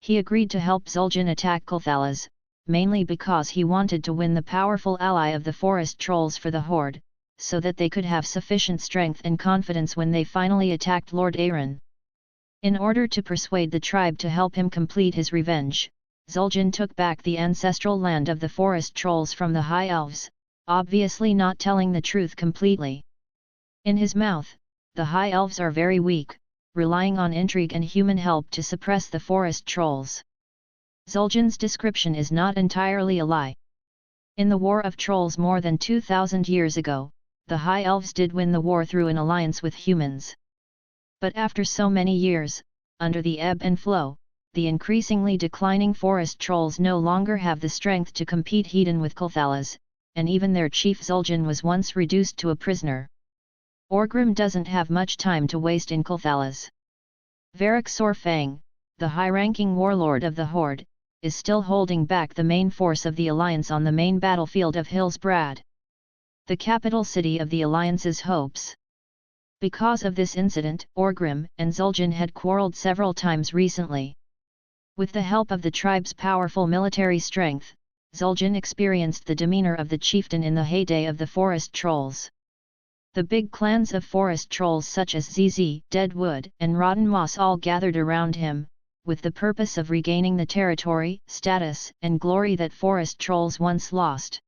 A: He agreed to help Zul'jin attack Kulthalas, mainly because he wanted to win the powerful ally of the forest trolls for the Horde, so that they could have sufficient strength and confidence when they finally attacked Lord Aaron. In order to persuade the tribe to help him complete his revenge, Zul'jin took back the ancestral land of the forest trolls from the High Elves, obviously not telling the truth completely. In his mouth, the High Elves are very weak, relying on intrigue and human help to suppress the forest trolls. Zul'jin's description is not entirely a lie. In the War of Trolls more than 2,000 years ago, the High Elves did win the war through an alliance with humans. But after so many years, under the ebb and flow, the increasingly declining forest trolls no longer have the strength to compete head-on with Kulthalas, and even their chief Zul'jin was once reduced to a prisoner. Orgrim doesn't have much time to waste in Kulthalas. Varric Sorfang, the high-ranking warlord of the Horde, is still holding back the main force of the Alliance on the main battlefield of Hillsbrad, the capital city of the Alliance's hopes. Because of this incident, Orgrim and Zul'jin had quarreled several times recently. With the help of the tribe's powerful military strength, Zul'jin experienced the demeanor of the chieftain in the heyday of the forest trolls. The big clans of forest trolls such as ZZ, Deadwood, and Rotten Moss all gathered around him, with the purpose of regaining the territory, status, and glory that forest trolls once lost.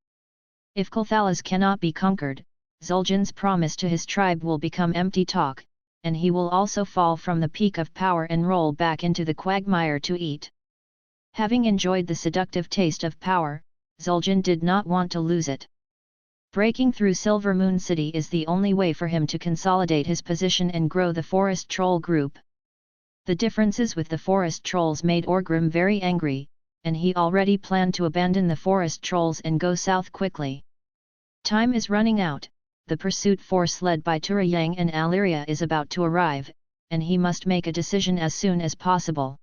A: If Kulthalas cannot be conquered, Zul'jin's promise to his tribe will become empty talk, and he will also fall from the peak of power and roll back into the quagmire to eat. Having enjoyed the seductive taste of power, Zul'jin did not want to lose it. Breaking through Silver Moon City is the only way for him to consolidate his position and grow the forest troll group. The differences with the forest trolls made Orgrim very angry, and he already planned to abandon the forest trolls and go south quickly. Time is running out, the pursuit force led by Turayang and Aliria is about to arrive, and he must make a decision as soon as possible.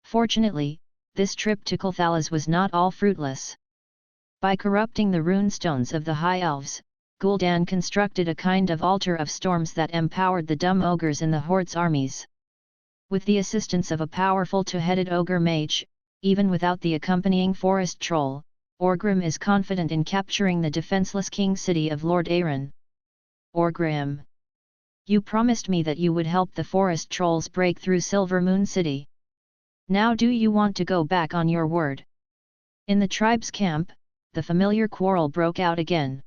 A: Fortunately, this trip to Kulthalas was not all fruitless. By corrupting the rune stones of the High Elves, Gul'dan constructed a kind of altar of storms that empowered the dumb ogres in the Horde's armies. With the assistance of a powerful two-headed ogre mage, even without the accompanying forest troll, Orgrim is confident in capturing the defenseless king city of Lord Aeron. Orgrim, you promised me that you would help the forest trolls break through Silver Moon City. Now do you want to go back on your word? In the tribe's camp, the familiar quarrel broke out again.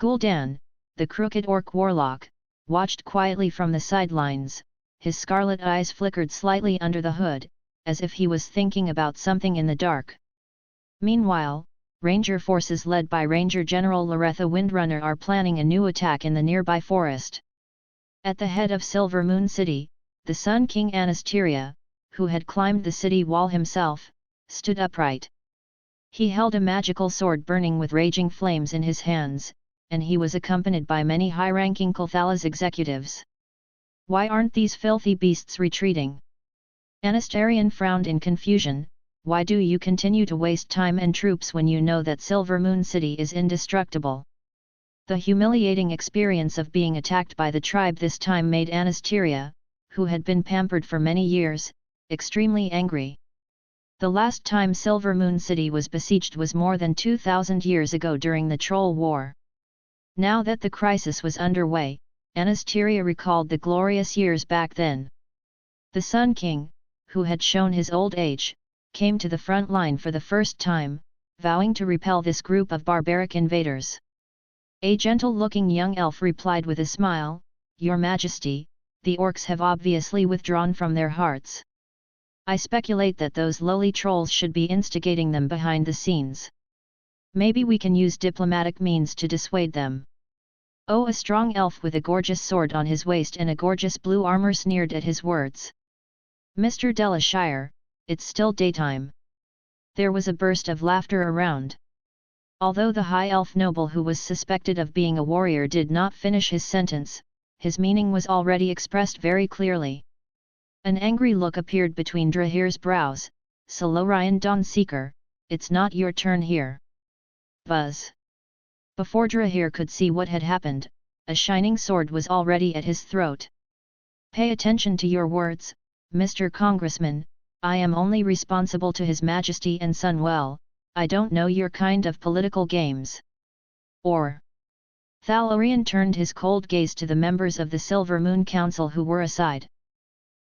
A: Gul'dan, the crooked orc warlock, watched quietly from the sidelines, his scarlet eyes flickered slightly under the hood, as if he was thinking about something in the dark. Meanwhile, Ranger forces led by Ranger General Loretha Windrunner are planning a new attack in the nearby forest. At the head of Silver Moon City, the Sun King Anasteria, who had climbed the city wall himself, stood upright. He held a magical sword burning with raging flames in his hands, and he was accompanied by many high-ranking Kulthalas executives. Why aren't these filthy beasts retreating? Anasterian frowned in confusion. Why do you continue to waste time and troops when you know that Silver Moon City is indestructible? The humiliating experience of being attacked by the tribe this time made Anasteria, who had been pampered for many years, extremely angry. The last time Silver Moon City was besieged was more than 2,000 years ago during the Troll War. Now that the crisis was underway, Anasteria recalled the glorious years back then. The Sun King, who had shown his old age, came to the front line for the first time, vowing to repel this group of barbaric invaders. A gentle-looking young elf replied with a smile, "Your Majesty, the orcs have obviously withdrawn from their hearts. I speculate that those lowly trolls should be instigating them behind the scenes. Maybe we can use diplomatic means to dissuade them." Oh, a strong elf with a gorgeous sword on his waist and a gorgeous blue armor sneered at his words. "Mr. Delashire, it's still daytime." There was a burst of laughter around. Although the high elf noble who was suspected of being a warrior did not finish his sentence, his meaning was already expressed very clearly. An angry look appeared between Drahir's brows. "Solorian Dawnseeker, it's not your turn here." Buzz. Before Drahir could see what had happened, a shining sword was already at his throat. "Pay attention to your words, Mr. Congressman, I am only responsible to His Majesty and Sunwell, I don't know your kind of political games." Or. Thalorian turned his cold gaze to the members of the Silver Moon Council who were aside.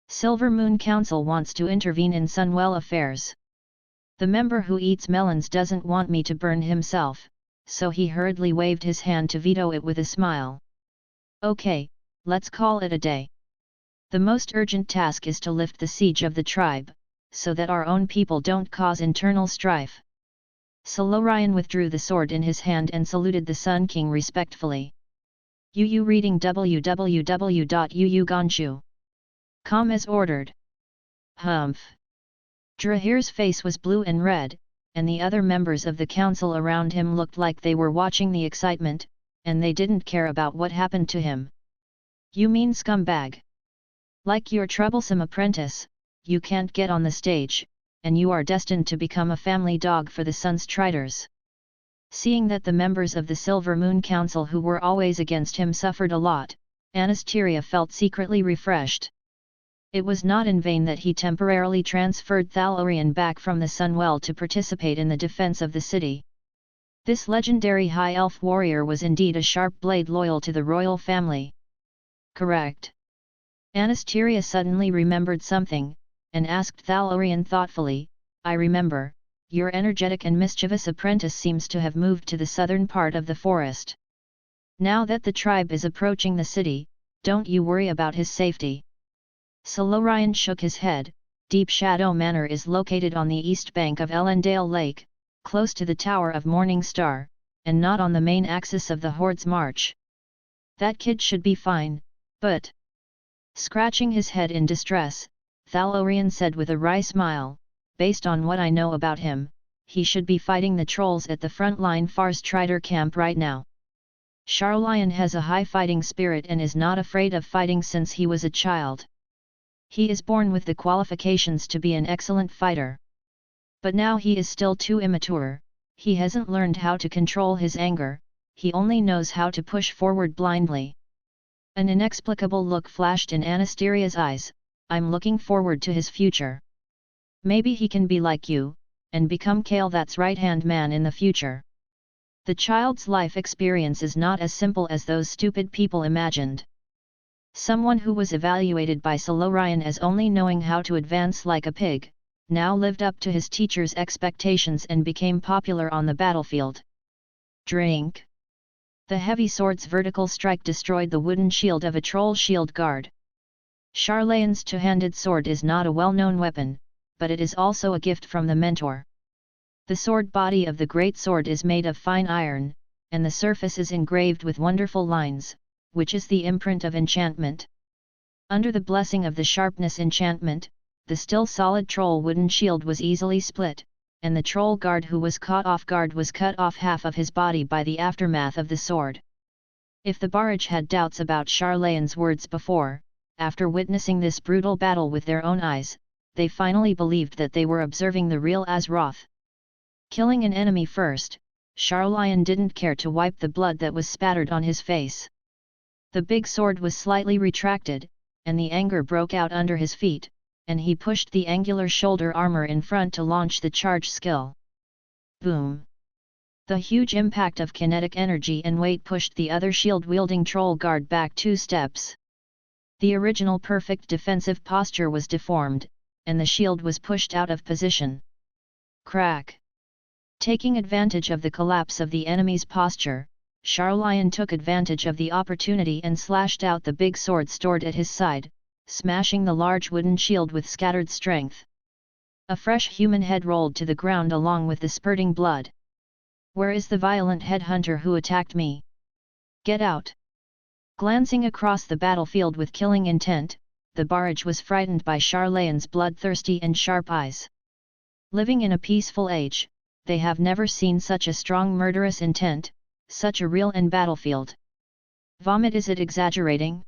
A: Silver Moon Council wants to intervene in Sunwell affairs. The member who eats melons doesn't want me to burn himself, so he hurriedly waved his hand to veto it with a smile. "Okay, let's call it a day. The most urgent task is to lift the siege of the tribe, so that our own people don't cause internal strife." Solorian withdrew the sword in his hand and saluted the Sun King respectfully. "Yu reading www.uuganshu.com as ordered." Humph. Drahir's face was blue and red, and the other members of the council around him looked like they were watching the excitement, and they didn't care about what happened to him. "You mean scumbag? Like your troublesome apprentice, you can't get on the stage, and you are destined to become a family dog for the Sun Striders." Seeing that the members of the Silver Moon Council who were always against him suffered a lot, Anasteria felt secretly refreshed. It was not in vain that he temporarily transferred Thalorian back from the Sunwell to participate in the defense of the city. This legendary high elf warrior was indeed a sharp blade loyal to the royal family. Correct. Anasteria suddenly remembered something, and asked Thalorian thoughtfully, I remember, your energetic and mischievous apprentice seems to have moved to the southern part of the forest. Now that the tribe is approaching the city, don't you worry about his safety. Thalorian shook his head. Deep Shadow Manor is located on the east bank of Ellendale Lake, close to the Tower of Morning Star, and not on the main axis of the Horde's march. That kid should be fine, but... Scratching his head in distress, Thalorian said with a wry smile, based on what I know about him, he should be fighting the trolls at the frontline Farstrider camp right now. Sharlayan has a high fighting spirit and is not afraid of fighting since he was a child. He is born with the qualifications to be an excellent fighter. But now he is still too immature, he hasn't learned how to control his anger, he only knows how to push forward blindly. An inexplicable look flashed in Anasteria's eyes. I'm looking forward to his future. Maybe he can be like you, and become Kale that's right-hand man in the future. The child's life experience is not as simple as those stupid people imagined. Someone who was evaluated by Thalorian as only knowing how to advance like a pig, now lived up to his teacher's expectations and became popular on the battlefield. Drink. The heavy sword's vertical strike destroyed the wooden shield of a troll shield guard. Sharlayan's two-handed sword is not a well-known weapon, but it is also a gift from the mentor. The sword body of the great sword is made of fine iron, and the surface is engraved with wonderful lines, which is the imprint of enchantment. Under the blessing of the sharpness enchantment, the still solid troll wooden shield was easily split, and the troll guard who was caught off guard was cut off half of his body by the aftermath of the sword. If the Barrage had doubts about Sharlayan's words before, after witnessing this brutal battle with their own eyes, they finally believed that they were observing the real Azeroth. Killing an enemy first, Sharlayan didn't care to wipe the blood that was spattered on his face. The big sword was slightly retracted, and the anger broke out under his feet, and he pushed the angular shoulder armor in front to launch the charge skill. Boom! The huge impact of kinetic energy and weight pushed the other shield-wielding troll guard back 2 steps. The original perfect defensive posture was deformed, and the shield was pushed out of position. Crack! Taking advantage of the collapse of the enemy's posture, Sharlayan took advantage of the opportunity and slashed out the big sword stored at his side, smashing the large wooden shield with scattered strength. A fresh human head rolled to the ground along with the spurting blood. Where is the violent headhunter who attacked me? Get out! Glancing across the battlefield with killing intent, the Barrage was frightened by Sharlayan's bloodthirsty and sharp eyes. Living in a peaceful age, they have never seen such a strong murderous intent, such a real battlefield. Vomit, is it exaggerating?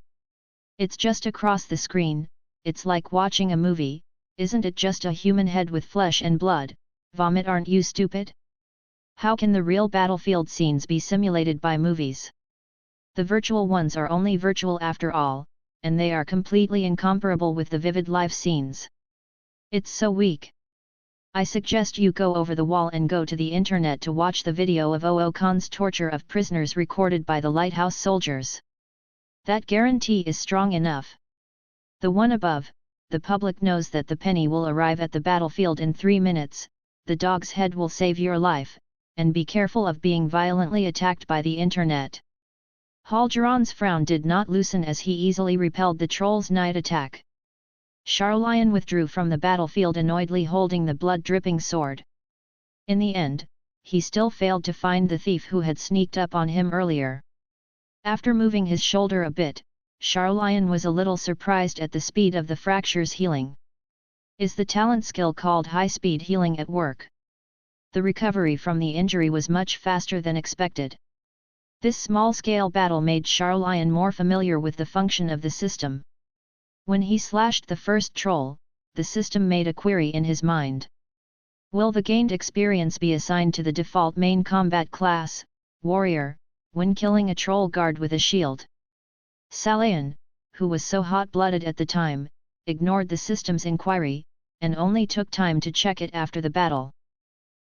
A: It's just across the screen, it's like watching a movie, isn't it just a human head with flesh and blood? Vomit, aren't you stupid? How can the real battlefield scenes be simulated by movies? The virtual ones are only virtual after all, and they are completely incomparable with the vivid live scenes. It's so weak. I suggest you go over the wall and go to the internet to watch the video of Khan's torture of prisoners recorded by the lighthouse soldiers. That guarantee is strong enough. The one above, the public knows that the penny will arrive at the battlefield in 3 minutes, the dog's head will save your life, and be careful of being violently attacked by the internet. Halgeron's frown did not loosen as he easily repelled the troll's night attack. Sharlayan withdrew from the battlefield annoyedly holding the blood-dripping sword. In the end, he still failed to find the thief who had sneaked up on him earlier. After moving his shoulder a bit, Sharlayan was a little surprised at the speed of the fracture's healing. Is the talent skill called high-speed healing at work? The recovery from the injury was much faster than expected. This small-scale battle made Sharlayan more familiar with the function of the system. When he slashed the first troll, the system made a query in his mind. Will the gained experience be assigned to the default main combat class, warrior, when killing a troll guard with a shield? Salayan, who was so hot-blooded at the time, ignored the system's inquiry, and only took time to check it after the battle.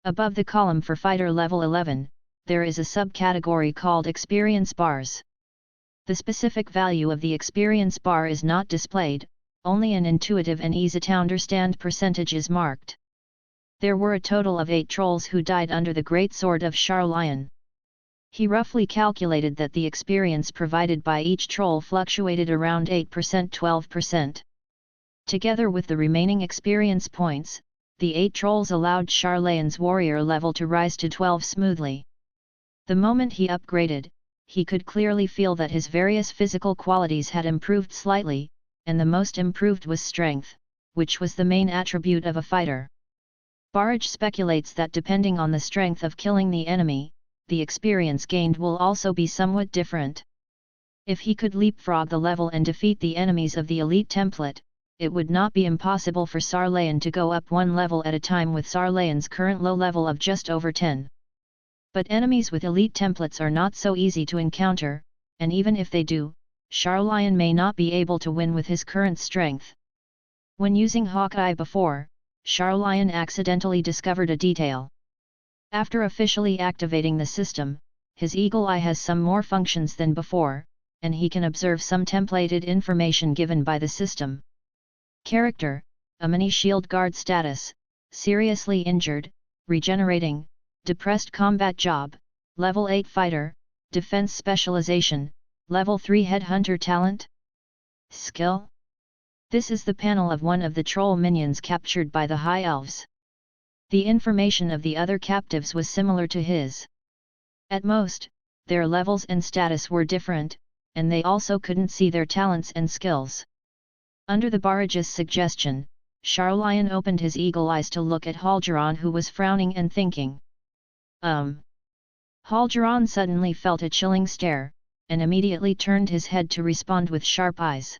A: Above the column for fighter level 11, there is a subcategory called experience bars. The specific value of the experience bar is not displayed, only an intuitive and easy-to-understand percentage is marked. There were a total of 8 trolls who died under the great sword of Sharlayan. He roughly calculated that the experience provided by each troll fluctuated around 8%–12%. Together with the remaining experience points, the 8 trolls allowed Sharlayan's warrior level to rise to 12 smoothly. The moment he upgraded, he could clearly feel that his various physical qualities had improved slightly, and the most improved was strength, which was the main attribute of a fighter. Barrage speculates that depending on the strength of killing the enemy, the experience gained will also be somewhat different. If he could leapfrog the level and defeat the enemies of the elite template, it would not be impossible for Sharlayan to go up one level at a time with Sharlayan's current low level of just over 10. But enemies with elite templates are not so easy to encounter, and even if they do, Sharlayan may not be able to win with his current strength. When using Hawkeye before, Sharlayan accidentally discovered a detail. After officially activating the system, his eagle eye has some more functions than before, and he can observe some templated information given by the system. Character, a mini shield guard status, seriously injured, regenerating, depressed combat job, level 8 fighter, defense specialization, level 3 headhunter talent. Skill? This is the panel of one of the troll minions captured by the High Elves. The information of the other captives was similar to his. At most, their levels and status were different, and they also couldn't see their talents and skills. Under the Barrage's suggestion, Sharlayan opened his eagle eyes to look at Haljaron, who was frowning and thinking. Haljaron suddenly felt a chilling stare, and immediately turned his head to respond with sharp eyes.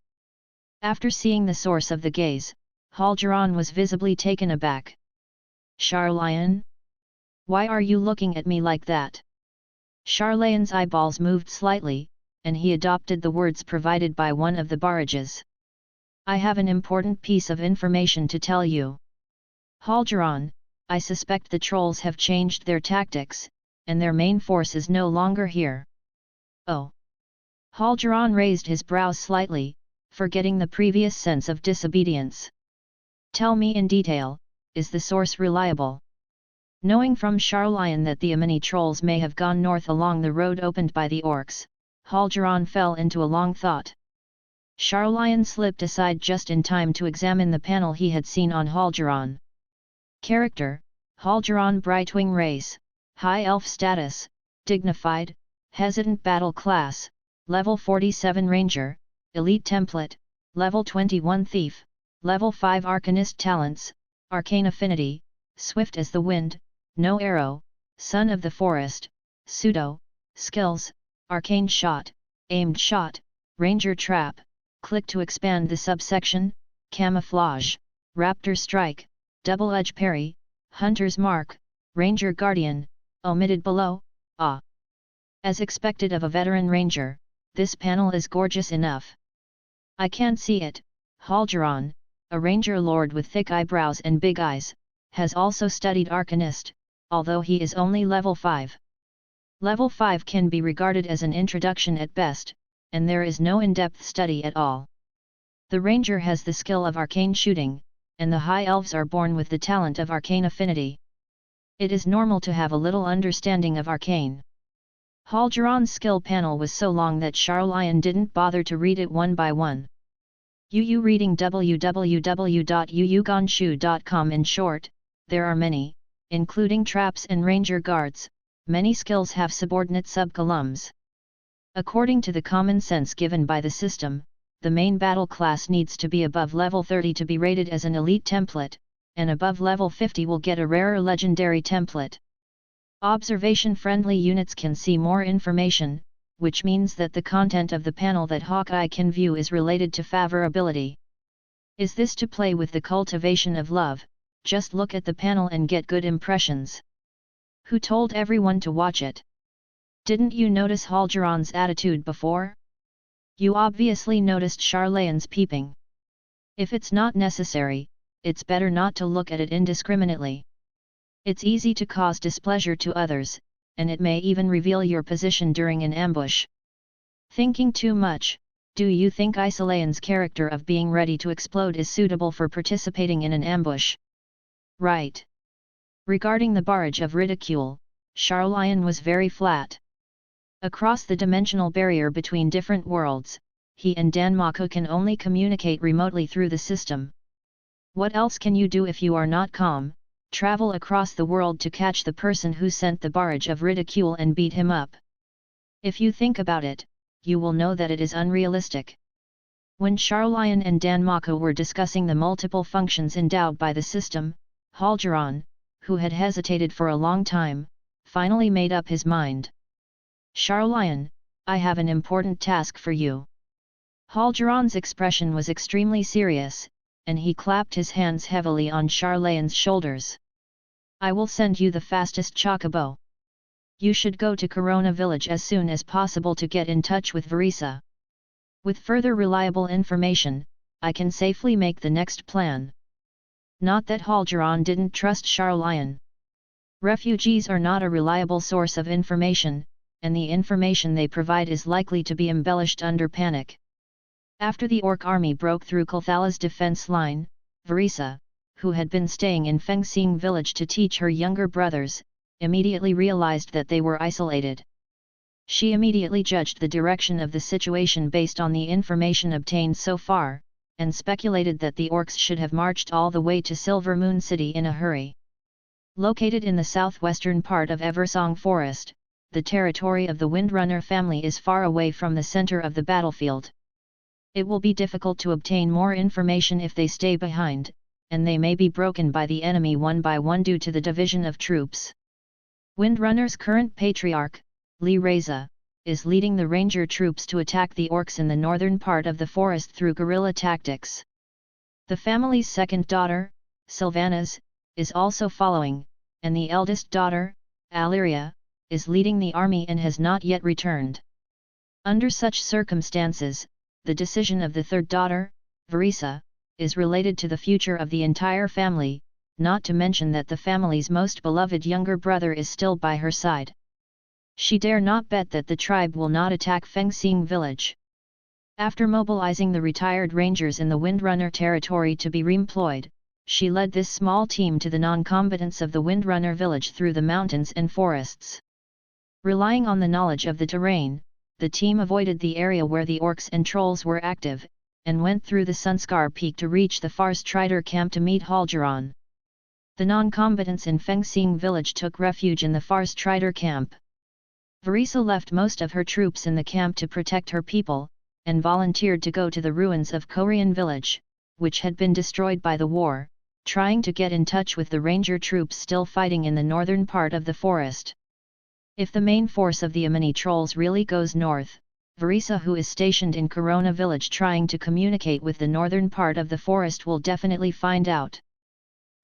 A: After seeing the source of the gaze, Haljaron was visibly taken aback. Sharlayan? Why are you looking at me like that? Sharlayan's eyeballs moved slightly, and he adopted the words provided by one of the Barrages. I have an important piece of information to tell you. Haljaron, I suspect the trolls have changed their tactics, and their main force is no longer here. Oh! Haljaron raised his brows slightly, forgetting the previous sense of disobedience. Tell me in detail, is the source reliable? Knowing from Sharlayan that the Amini trolls may have gone north along the road opened by the orcs, Haljaron fell into a long thought. Sharlayan slipped aside just in time to examine the panel he had seen on Haljaron. Character, Haljaron Brightwing race, High Elf status, dignified, hesitant battle class, level 47 ranger, elite template, level 21 thief, level 5 arcanist talents, arcane affinity, swift as the wind, no arrow, son of the forest, pseudo, skills, arcane shot, aimed shot, ranger trap. Click to expand the subsection, camouflage, raptor strike, double edge parry, hunter's mark, ranger guardian, omitted below. As expected of a veteran ranger, this panel is gorgeous enough. I can't see it. Haljaron, a ranger lord with thick eyebrows and big eyes, has also studied arcanist, although he is only level 5. Level 5 can be regarded as an introduction at best, and there is no in-depth study at all. The ranger has the skill of arcane shooting, and the high elves are born with the talent of arcane affinity. It is normal to have a little understanding of arcane. Haljaron's skill panel was so long that Sharlayan didn't bother to read it one by one. Reading www.uyugonshu.com. In short, there are many, including traps and ranger guards. Many skills have subordinate sub-columns. According to the common sense given by the system, the main battle class needs to be above level 30 to be rated as an elite template, and above level 50 will get a rarer legendary template. Observation-friendly units can see more information, which means that the content of the panel that Hawkeye can view is related to favorability. Is this to play with the cultivation of love? Just look at the panel and get good impressions. Who told everyone to watch it? Didn't you notice Haljaron's attitude before? You obviously noticed Sharlayan's peeping. If it's not necessary, it's better not to look at it indiscriminately. It's easy to cause displeasure to others, and it may even reveal your position during an ambush. Thinking too much. Do you think Isolayan's character of being ready to explode is suitable for participating in an ambush? Right. Regarding the barrage of ridicule, Charlayan was very flat. Across the dimensional barrier between different worlds, he and Danmaku can only communicate remotely through the system. What else can you do if you are not calm? Travel across the world to catch the person who sent the barrage of ridicule and beat him up. If you think about it, you will know that it is unrealistic. When Charlayan and Danmaku were discussing the multiple functions endowed by the system, Haljaran, who had hesitated for a long time, finally made up his mind. Charlayan, I have an important task for you. Haljaran's expression was extremely serious, and he clapped his hands heavily on Charlayan's shoulders. I will send you the fastest chocobo. You should go to Corona village as soon as possible to get in touch with Varisa. With further reliable information, I can safely make the next plan. Not that Haljaran didn't trust Charlayan. Refugees are not a reliable source of information, and the information they provide is likely to be embellished under panic. After the Orc army broke through Kalthala's defense line, Varisa, who had been staying in Fengsing village to teach her younger brothers, immediately realized that they were isolated. She immediately judged the direction of the situation based on the information obtained so far, and speculated that the orcs should have marched all the way to Silver Moon City in a hurry. Located in the southwestern part of Eversong Forest, the territory of the Windrunner family is far away from the center of the battlefield. It will be difficult to obtain more information if they stay behind, and they may be broken by the enemy one by one due to the division of troops. Windrunner's current patriarch, Lee Reza, is leading the ranger troops to attack the orcs in the northern part of the forest through guerrilla tactics. The family's second daughter, Sylvanas, is also following, and the eldest daughter, Aliria, is leading the army and has not yet returned. Under such circumstances, the decision of the third daughter, Varisa, is related to the future of the entire family, not to mention that the family's most beloved younger brother is still by her side. She dare not bet that the tribe will not attack Fengsing village. After mobilizing the retired rangers in the Windrunner territory to be reemployed, she led this small team to the non-combatants of the Windrunner village through the mountains and forests. Relying on the knowledge of the terrain, the team avoided the area where the orcs and trolls were active, and went through the Sunscar Peak to reach the Farstrider camp to meet Haljaran. The non-combatants in Fengsing village took refuge in the Farstrider camp. Varisa left most of her troops in the camp to protect her people, and volunteered to go to the ruins of Korean village, which had been destroyed by the war, trying to get in touch with the ranger troops still fighting in the northern part of the forest. If the main force of the Amini trolls really goes north, Varisa, who is stationed in Corona village trying to communicate with the northern part of the forest, will definitely find out.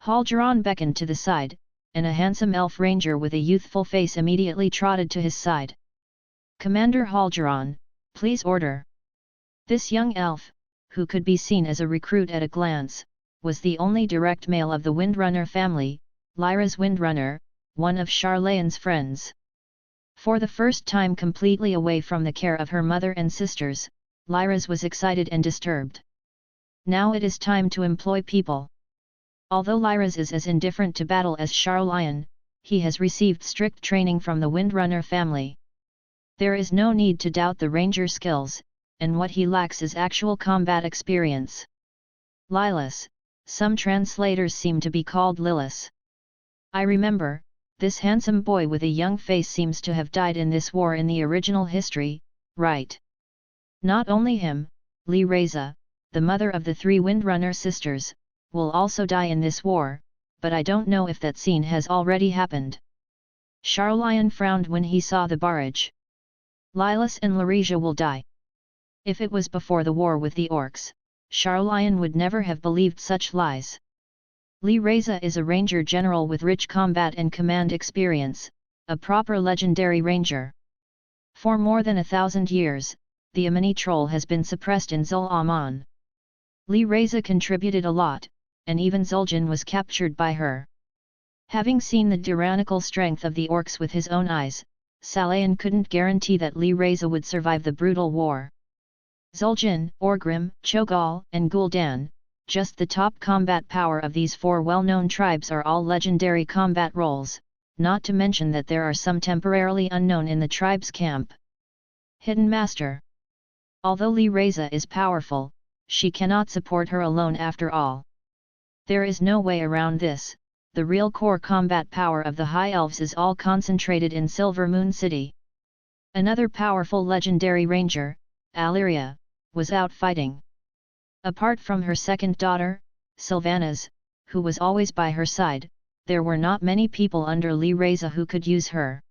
A: Haljaran beckoned to the side, and a handsome elf ranger with a youthful face immediately trotted to his side. "Commander Haljaran, please order." This young elf, who could be seen as a recruit at a glance, was the only direct male of the Windrunner family, Lyra's Windrunner, one of Charlayan's friends. For the first time completely away from the care of her mother and sisters, Lyra's was excited and disturbed. Now it is time to employ people. Although Lyra's is as indifferent to battle as Charlayan, he has received strict training from the Windrunner family. There is no need to doubt the ranger skills, and what he lacks is actual combat experience. Lilas, some translators seem to be called Lilis. I remember, this handsome boy with a young face seems to have died in this war in the original history, right? Not only him, Lee Reza, the mother of the three Windrunner sisters, will also die in this war, but I don't know if that scene has already happened. Charlayan frowned when he saw the barrage. Lilas and Laresia will die. If it was before the war with the orcs, Charlayan would never have believed such lies. Lee Reza is a ranger general with rich combat and command experience, a proper legendary ranger. For more than 1,000 years, the Amini troll has been suppressed in Zul Aman. Lee Reza contributed a lot, and even Zul'jin was captured by her. Having seen the tyrannical strength of the orcs with his own eyes, Salayan couldn't guarantee that Lee Reza would survive the brutal war. Zul'jin, Orgrim, Cho'Gall, and Gul'dan, just the top combat power of these four well-known tribes, are all legendary combat roles, not to mention that there are some temporarily unknown in the tribe's camp. Hidden Master. Although Lee Reza is powerful, she cannot support her alone after all. There is no way around this. The real core combat power of the High Elves is all concentrated in Silver Moon City. Another powerful legendary ranger, Alyria, was out fighting. Apart from her second daughter, Sylvanas, who was always by her side, there were not many people under Lee Reza who could use her.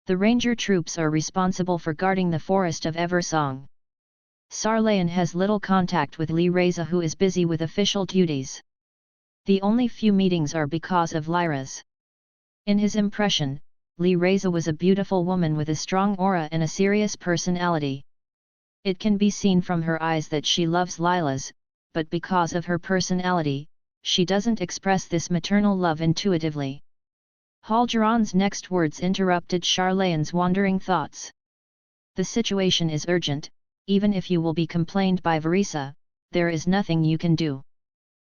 A: The ranger troops are responsible for guarding the forest of Eversong. Sarlayan has little contact with Lee Reza, who is busy with official duties. The only few meetings are because of Lyra's. In his impression, Lee Reza was a beautiful woman with a strong aura and a serious personality. It can be seen from her eyes that she loves Lilas, but because of her personality, she doesn't express this maternal love intuitively. Hal'Jiran's next words interrupted Charlayan's wandering thoughts. The situation is urgent. Even if you will be complained by Varisa, there is nothing you can do.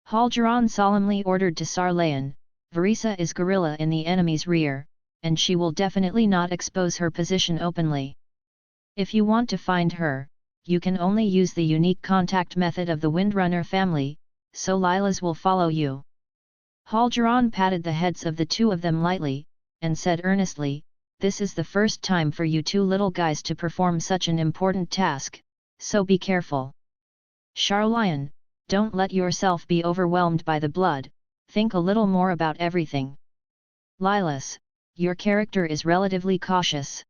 A: Hal'Jiran solemnly ordered to Sarlayan, Varisa is guerrilla in the enemy's rear, and she will definitely not expose her position openly. If you want to find her, you can only use the unique contact method of the Windrunner family, so Lilas will follow you. Hal'Jiran patted the heads of the two of them lightly, and said earnestly, this is the first time for you two little guys to perform such an important task, so be careful. Charlayan, don't let yourself be overwhelmed by the blood, think a little more about everything. Lilas, your character is relatively cautious.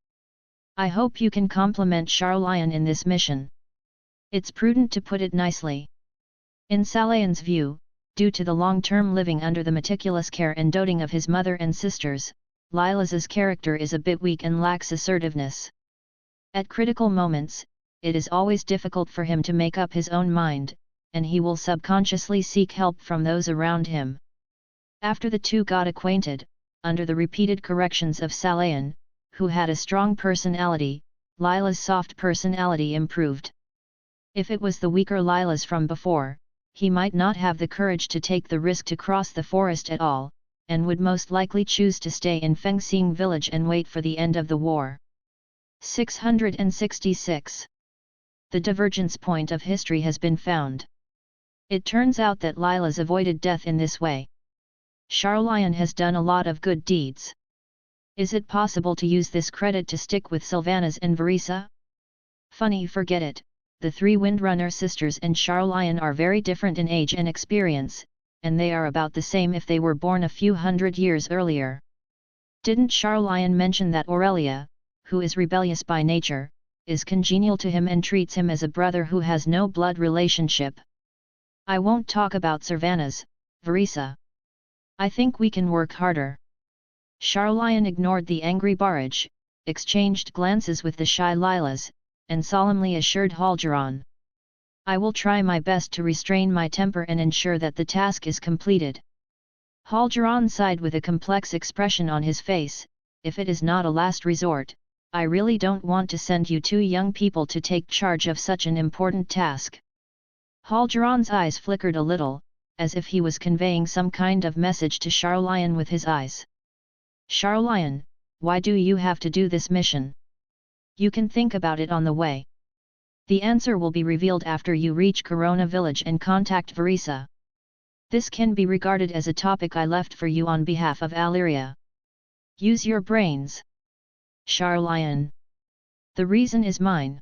A: I hope you can compliment Charlayan in this mission. It's prudent to put it nicely. In Salayan's view, due to the long-term living under the meticulous care and doting of his mother and sisters, Lilas's character is a bit weak and lacks assertiveness. At critical moments, it is always difficult for him to make up his own mind, and he will subconsciously seek help from those around him. After the two got acquainted, under the repeated corrections of Salayan, who had a strong personality, Lila's soft personality improved. If it was the weaker Lilas from before, he might not have the courage to take the risk to cross the forest at all, and would most likely choose to stay in Fengxing village and wait for the end of the war. 666. The divergence point of history has been found. It turns out that Lilas avoided death in this way. Charlayan has done a lot of good deeds. Is it possible to use this credit to stick with Sylvanas and Varisa? Funny, forget it. The three Windrunner sisters and Charlayan are very different in age and experience, and they are about the same if they were born a few hundred years earlier. Didn't Charlayan mention that Aurelia, who is rebellious by nature, is congenial to him and treats him as a brother who has no blood relationship? I won't talk about Sylvanas, Varisa. I think we can work harder. Charlayan ignored the angry Barrage, exchanged glances with the shy Lilas, and solemnly assured Hal'Jiran. I will try my best to restrain my temper and ensure that the task is completed. Hal'Jiran sighed with a complex expression on his face, if it is not a last resort, I really don't want to send you two young people to take charge of such an important task. Hal'Jiran's eyes flickered a little, as if he was conveying some kind of message to Charlayan with his eyes. Charlayan, why do you have to do this mission? You can think about it on the way. The answer will be revealed after you reach Corona village and contact Varisa. This can be regarded as a topic I left for you on behalf of Alyria. Use your brains. Charlayan. The reason is mine.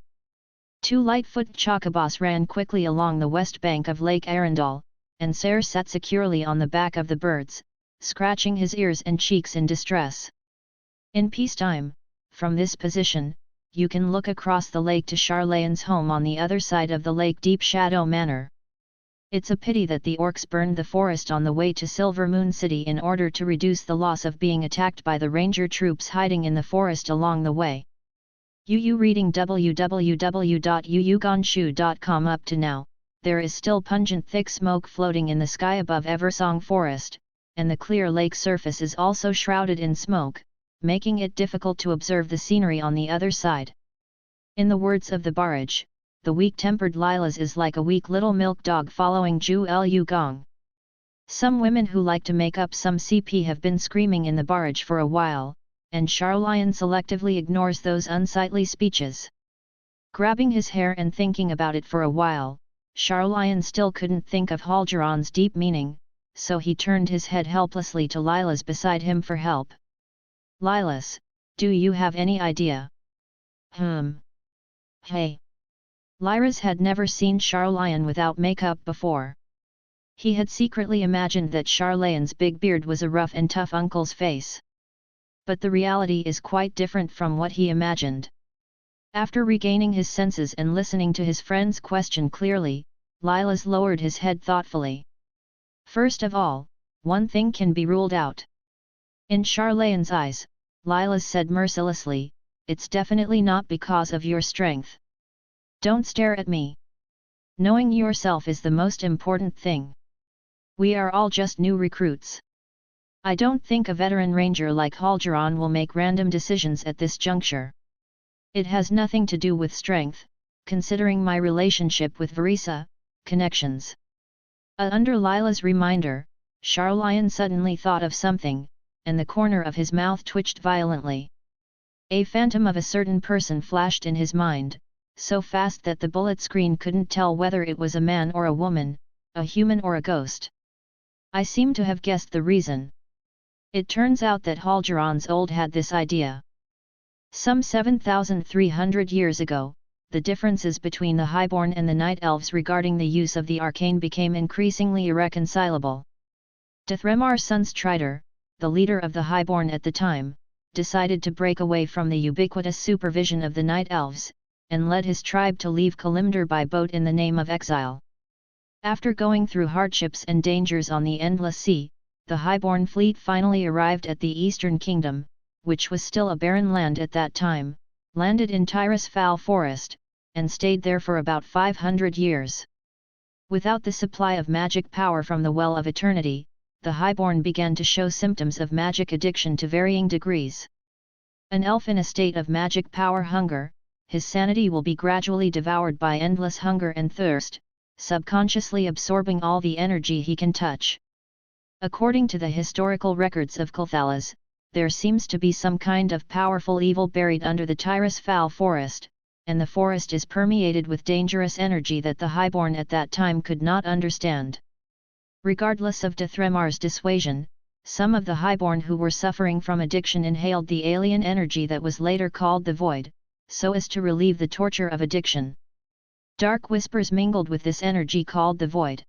A: Two light-footed chocobos ran quickly along the west bank of Lake Arundel, and Ser sat securely on the back of the birds, scratching his ears and cheeks in distress. In peacetime, from this position, you can look across the lake to Charlayan's home on the other side of the lake, Deep Shadow Manor. It's a pity that the orcs burned the forest on the way to Silver Moon City in order to reduce the loss of being attacked by the ranger troops hiding in the forest along the way. UU reading www.uugonshu.com. Up to now, there is still pungent thick smoke floating in the sky above Eversong Forest, and the clear lake surface is also shrouded in smoke, making it difficult to observe the scenery on the other side. In the words of the barrage, the weak-tempered Lilas is like a weak little milk dog following Zhu Lu Gong. Some women who like to make up some CP have been screaming in the barrage for a while, and Charlian selectively ignores those unsightly speeches. Grabbing his hair and thinking about it for a while, Charlian still couldn't think of Halgeron's deep meaning, so he turned his head helplessly to Lilas beside him for help. Lilas, do you have any idea? Hey. Liras had never seen Charlian without makeup before. He had secretly imagined that Charlian's big beard was a rough and tough uncle's face. But the reality is quite different from what he imagined. After regaining his senses and listening to his friend's question clearly, Lilas lowered his head thoughtfully. First of all, one thing can be ruled out. In Charlian's eyes, Lilas said mercilessly, "It's definitely not because of your strength. Don't stare at me. Knowing yourself is the most important thing. We are all just new recruits. I don't think a veteran ranger like Halgeron will make random decisions at this juncture. It has nothing to do with strength, considering my relationship with Verisa, connections." Under Lila's reminder, Charlian suddenly thought of something, and the corner of his mouth twitched violently. A phantom of a certain person flashed in his mind, so fast that the bullet screen couldn't tell whether it was a man or a woman, a human or a ghost. I seem to have guessed the reason. It turns out that Halgeron's old had this idea. Some 7,300 years ago, the differences between the Highborn and the Night Elves regarding the use of the arcane became increasingly irreconcilable. Dithremar's son Strider, the leader of the Highborn at the time, decided to break away from the ubiquitous supervision of the Night Elves, and led his tribe to leave Kalimdor by boat in the name of exile. After going through hardships and dangers on the Endless Sea, the Highborn fleet finally arrived at the Eastern Kingdom, which was still a barren land at that time, landed in Tyrus Foul Forest, and stayed there for about 500 years. Without the supply of magic power from the Well of Eternity, the Highborn began to show symptoms of magic addiction to varying degrees. An elf in a state of magic power hunger, his sanity will be gradually devoured by endless hunger and thirst, subconsciously absorbing all the energy he can touch. According to the historical records of Kulthalas, there seems to be some kind of powerful evil buried under the Tyrus Foul Forest, and the forest is permeated with dangerous energy that the Highborn at that time could not understand. Regardless of Dithremar's dissuasion, some of the Highborn who were suffering from addiction inhaled the alien energy that was later called the Void, so as to relieve the torture of addiction. Dark whispers mingled with this energy called the Void.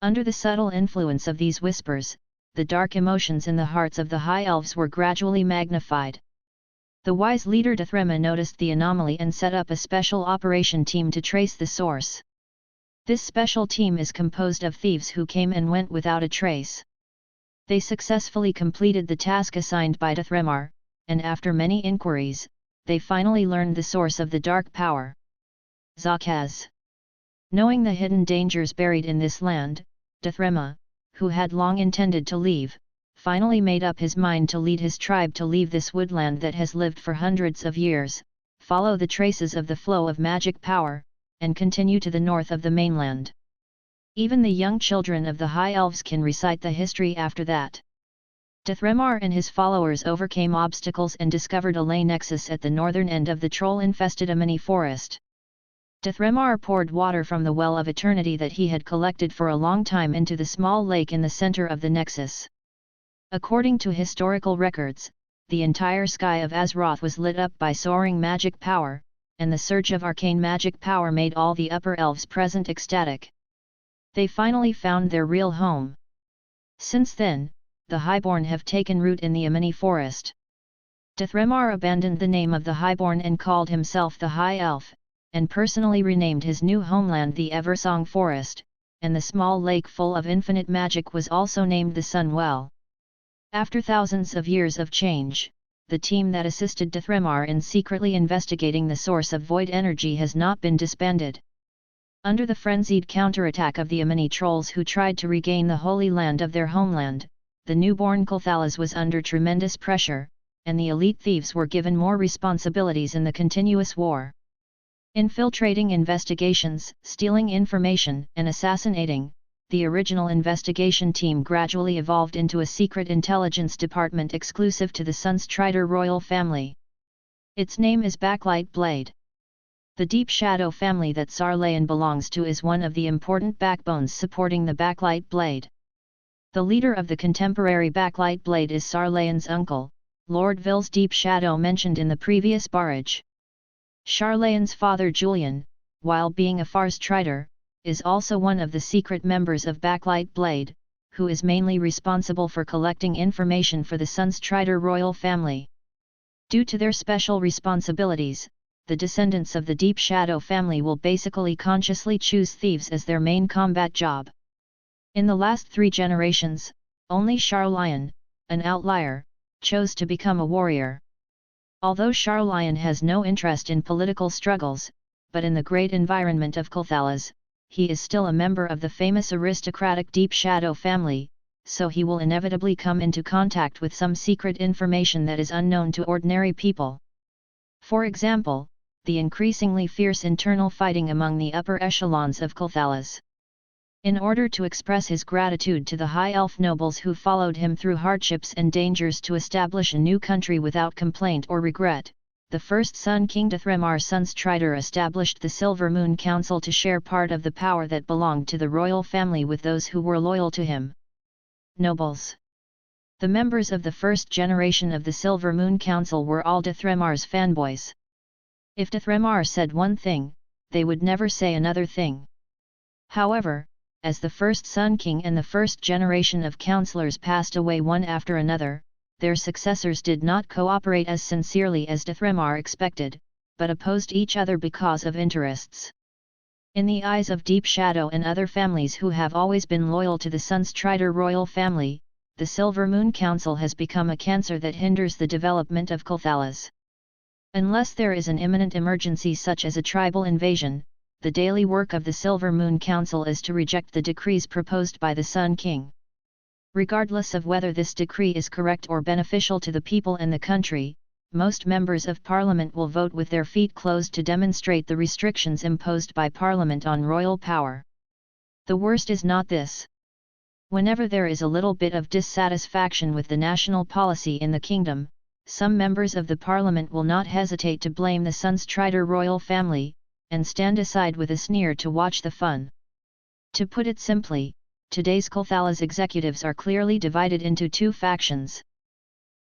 A: Under the subtle influence of these whispers, the dark emotions in the hearts of the High Elves were gradually magnified. The wise leader Dithrema noticed the anomaly and set up a special operation team to trace the source. This special team is composed of thieves who came and went without a trace. They successfully completed the task assigned by Dithremar, and after many inquiries, they finally learned the source of the dark power. Zakaz. Knowing the hidden dangers buried in this land, Dithrema, who had long intended to leave, finally made up his mind to lead his tribe to leave this woodland that has lived for hundreds of years, follow the traces of the flow of magic power, and continue to the north of the mainland. Even the young children of the High Elves can recite the history after that. Dithremar and his followers overcame obstacles and discovered a ley nexus at the northern end of the troll-infested Amini forest. Dithremar poured water from the Well of Eternity that he had collected for a long time into the small lake in the center of the nexus. According to historical records, the entire sky of Azeroth was lit up by soaring magic power, and the surge of arcane magic power made all the upper elves present ecstatic. They finally found their real home. Since then, the Highborn have taken root in the Amini forest. Dithremar abandoned the name of the Highborn and called himself the High Elf, and personally renamed his new homeland the Eversong Forest, and the small lake full of infinite magic was also named the Sun Well. After thousands of years of change, the team that assisted Dithremar in secretly investigating the source of void energy has not been disbanded. Under the frenzied counterattack of the Amini trolls who tried to regain the Holy Land of their homeland, the newborn Kulthalas was under tremendous pressure, and the elite thieves were given more responsibilities in the continuous war. Infiltrating investigations, stealing information, and assassinating, the original investigation team gradually evolved into a secret intelligence department exclusive to the Sunstrider royal family. Its name is Backlight Blade. The Deep Shadow family that Sarlayan belongs to is one of the important backbones supporting the Backlight Blade. The leader of the contemporary Backlight Blade is Sarlayan's uncle, Lord Vils Deep Shadow mentioned in the previous barrage. Sarlayan's father Julian, while being a Farstrider, is also one of the secret members of Backlight Blade, who is mainly responsible for collecting information for the Sunstrider royal family. Due to their special responsibilities, the descendants of the Deep Shadow family will basically consciously choose thieves as their main combat job. In the last 3 generations, only Sarlayan, an outlier, chose to become a warrior. Although Sarlayan has no interest in political struggles, but in the great environment of Kulthalas, he is still a member of the famous aristocratic Deep Shadow family, so he will inevitably come into contact with some secret information that is unknown to ordinary people. For example, the increasingly fierce internal fighting among the upper echelons of Kulthalas. In order to express his gratitude to the high elf nobles who followed him through hardships and dangers to establish a new country without complaint or regret, the first Sun King Dithremar Sunstrider established the Silver Moon Council to share part of the power that belonged to the royal family with those who were loyal to him. Nobles. The members of the first generation of the Silver Moon Council were all Dithremar's fanboys. If Dithremar said one thing, they would never say another thing. However, as the first Sun King and the first generation of councillors passed away one after another, their successors did not cooperate as sincerely as Dithremar expected, but opposed each other because of interests. In the eyes of Deep Shadow and other families who have always been loyal to the Sunstrider royal family, the Silver Moon Council has become a cancer that hinders the development of Kulthalas. Unless there is an imminent emergency such as a tribal invasion, the daily work of the Silver Moon Council is to reject the decrees proposed by the Sun King. Regardless of whether this decree is correct or beneficial to the people and the country, most members of Parliament will vote with their feet closed to demonstrate the restrictions imposed by Parliament on royal power. The worst is not this. Whenever there is a little bit of dissatisfaction with the national policy in the kingdom, some members of the Parliament will not hesitate to blame the Sunstrider royal family, and stand aside with a sneer to watch the fun. To put it simply, today's Kulthalas executives are clearly divided into 2 factions.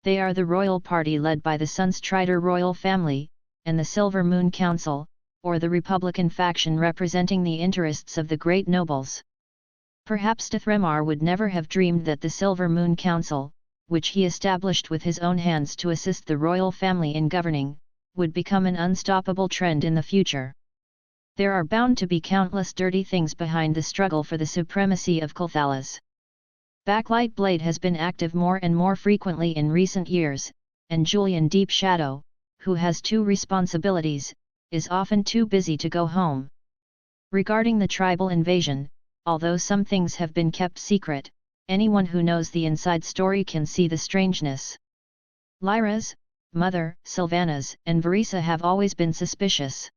A: They are the royal party led by the Sunstrider royal family, and the Silver Moon Council, or the Republican faction representing the interests of the great nobles. Perhaps Dithremar would never have dreamed that the Silver Moon Council, which he established with his own hands to assist the royal family in governing, would become an unstoppable trend in the future. There are bound to be countless dirty things behind the struggle for the supremacy of Kulthalas. Backlight Blade has been active more and more frequently in recent years, and Julian Deep Shadow, who has 2 responsibilities, is often too busy to go home. Regarding the tribal invasion, although some things have been kept secret, anyone who knows the inside story can see the strangeness. Lyra's mother, Sylvanas, and Varisa have always been suspicious.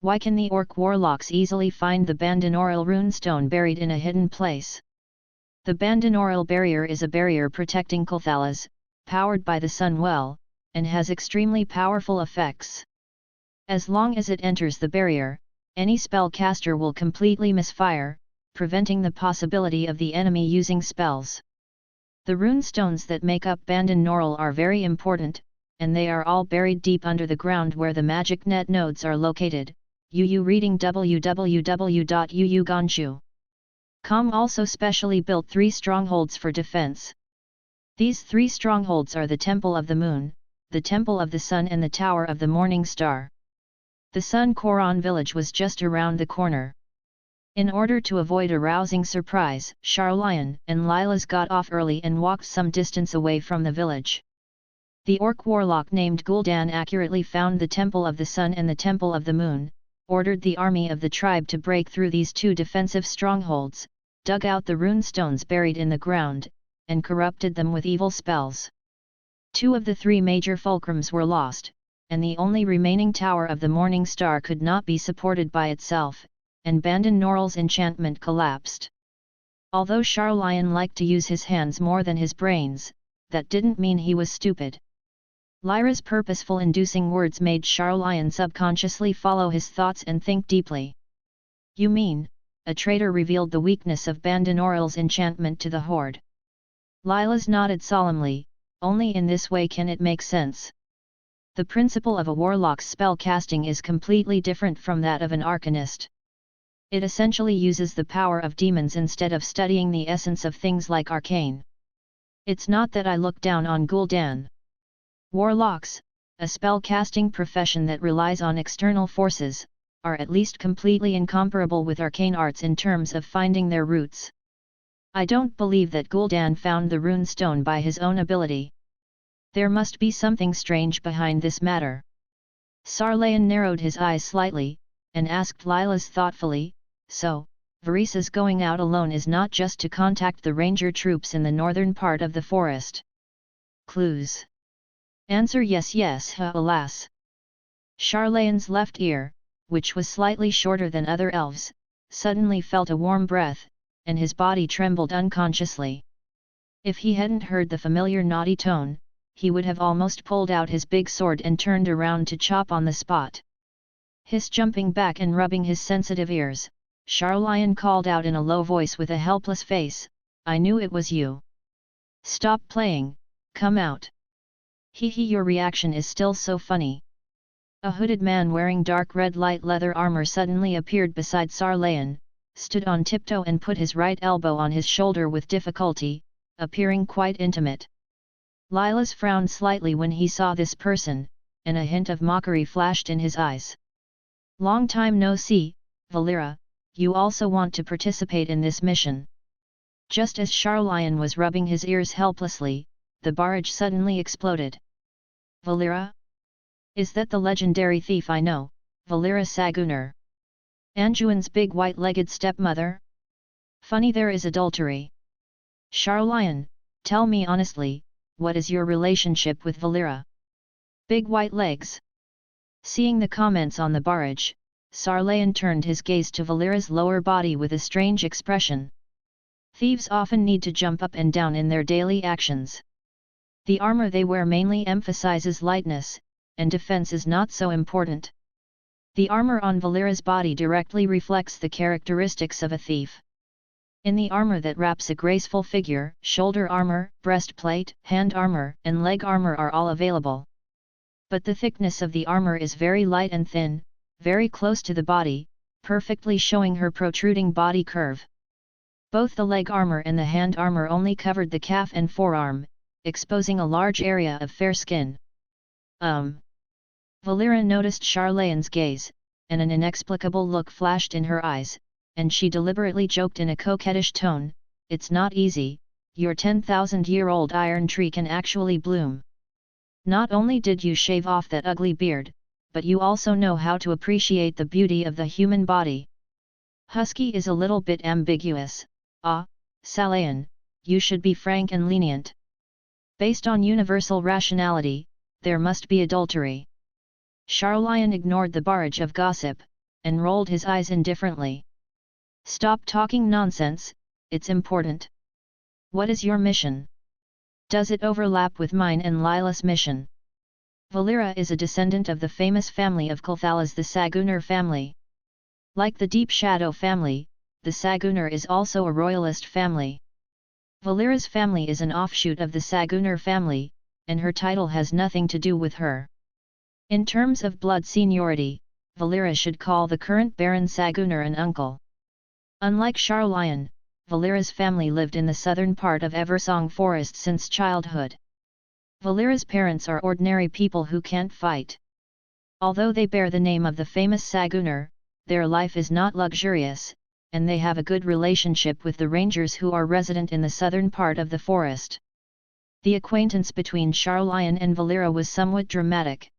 A: Why can the orc warlocks easily find the Bandinoral runestone buried in a hidden place? The Bandinoral barrier is a barrier protecting Kulthalas, powered by the sun well, and has extremely powerful effects. As long as it enters the barrier, any spellcaster will completely misfire, preventing the possibility of the enemy using spells. The runestones that make up Bandinoral are very important, and they are all buried deep under the ground where the magic net nodes are located. UU reading www.uuganshu.com also specially built 3 strongholds for defense. These 3 strongholds are the Temple of the Moon, the Temple of the Sun and the Tower of the Morning Star. The Sun Koran village was just around the corner. In order to avoid a rousing surprise, Sarlayan and Lilas got off early and walked some distance away from the village. The orc warlock named Gul'dan accurately found the Temple of the Sun and the Temple of the Moon, ordered the army of the tribe to break through these two defensive strongholds, dug out the rune stones buried in the ground, and corrupted them with evil spells. 2 of the 3 major fulcrums were lost, and the only remaining Tower of the Morning Star could not be supported by itself, and Bandon Norrell's enchantment collapsed. Although Charlian liked to use his hands more than his brains, that didn't mean he was stupid. Lyra's purposeful inducing words made Charlian subconsciously follow his thoughts and think deeply. You mean, a traitor revealed the weakness of Bandon Norrell's enchantment to the Horde? Lilas nodded solemnly, only in this way can it make sense. The principle of a warlock's spell casting is completely different from that of an arcanist. It essentially uses the power of demons instead of studying the essence of things like arcane. It's not that I look down on Gul'dan. Warlocks, a spell-casting profession that relies on external forces, are at least completely incomparable with arcane arts in terms of finding their roots. I don't believe that Gul'dan found the rune stone by his own ability. There must be something strange behind this matter. Sarlayan narrowed his eyes slightly, and asked Lilas thoughtfully, so, Varisa's going out alone is not just to contact the ranger troops in the northern part of the forest. Clues. Answer yes alas. Charlayan's left ear, which was slightly shorter than other elves, suddenly felt a warm breath, and his body trembled unconsciously. If he hadn't heard the familiar naughty tone, he would have almost pulled out his big sword and turned around to chop on the spot. Hiss jumping back and rubbing his sensitive ears, Charlian called out in a low voice with a helpless face, I knew it was you. Stop playing, come out. Hee hee, your reaction is still so funny. A hooded man wearing dark red light leather armor suddenly appeared beside Sarlayan, stood on tiptoe and put his right elbow on his shoulder with difficulty, appearing quite intimate. Lilas frowned slightly when he saw this person, and a hint of mockery flashed in his eyes. Long time no see, Valera, you also want to participate in this mission. Just as Charlian was rubbing his ears helplessly, the barrage suddenly exploded. Valera? Is that the legendary thief I know, Valera Sagunar? Anjuan's big white-legged stepmother? Funny there is adultery. Charlian, tell me honestly, what is your relationship with Valera? Big white legs. Seeing the comments on the barrage, Sarlayan turned his gaze to Valera's lower body with a strange expression. Thieves often need to jump up and down in their daily actions. The armor they wear mainly emphasizes lightness, and defense is not so important. The armor on Valera's body directly reflects the characteristics of a thief. In the armor that wraps a graceful figure, shoulder armor, breastplate, hand armor, and leg armor are all available. But the thickness of the armor is very light and thin, very close to the body, perfectly showing her protruding body curve. Both the leg armor and the hand armor only covered the calf and forearm, exposing a large area of fair skin. Valera noticed Charlayan's gaze, and an inexplicable look flashed in her eyes, and she deliberately joked in a coquettish tone, it's not easy, your 10,000-year-old iron tree can actually bloom. Not only did you shave off that ugly beard, but you also know how to appreciate the beauty of the human body. Husky is a little bit ambiguous, Sarlayan, you should be frank and lenient. Based on universal rationality, there must be adultery. Charlian ignored the barrage of gossip, and rolled his eyes indifferently. Stop talking nonsense, it's important. What is your mission? Does it overlap with mine and Lilas' mission? Valera is a descendant of the famous family of Kulthalas, the Sagunar family. Like the Deep Shadow family, the Sagunar is also a royalist family. Valera's family is an offshoot of the Sagunar family, and her title has nothing to do with her. In terms of blood seniority, Valera should call the current Baron Sagunar an uncle. Unlike Charlian, Valera's family lived in the southern part of Eversong Forest since childhood. Valera's parents are ordinary people who can't fight. Although they bear the name of the famous Sagunar, their life is not luxurious, and they have a good relationship with the rangers who are resident in the southern part of the forest. The acquaintance between Charlian and Valera was somewhat dramatic.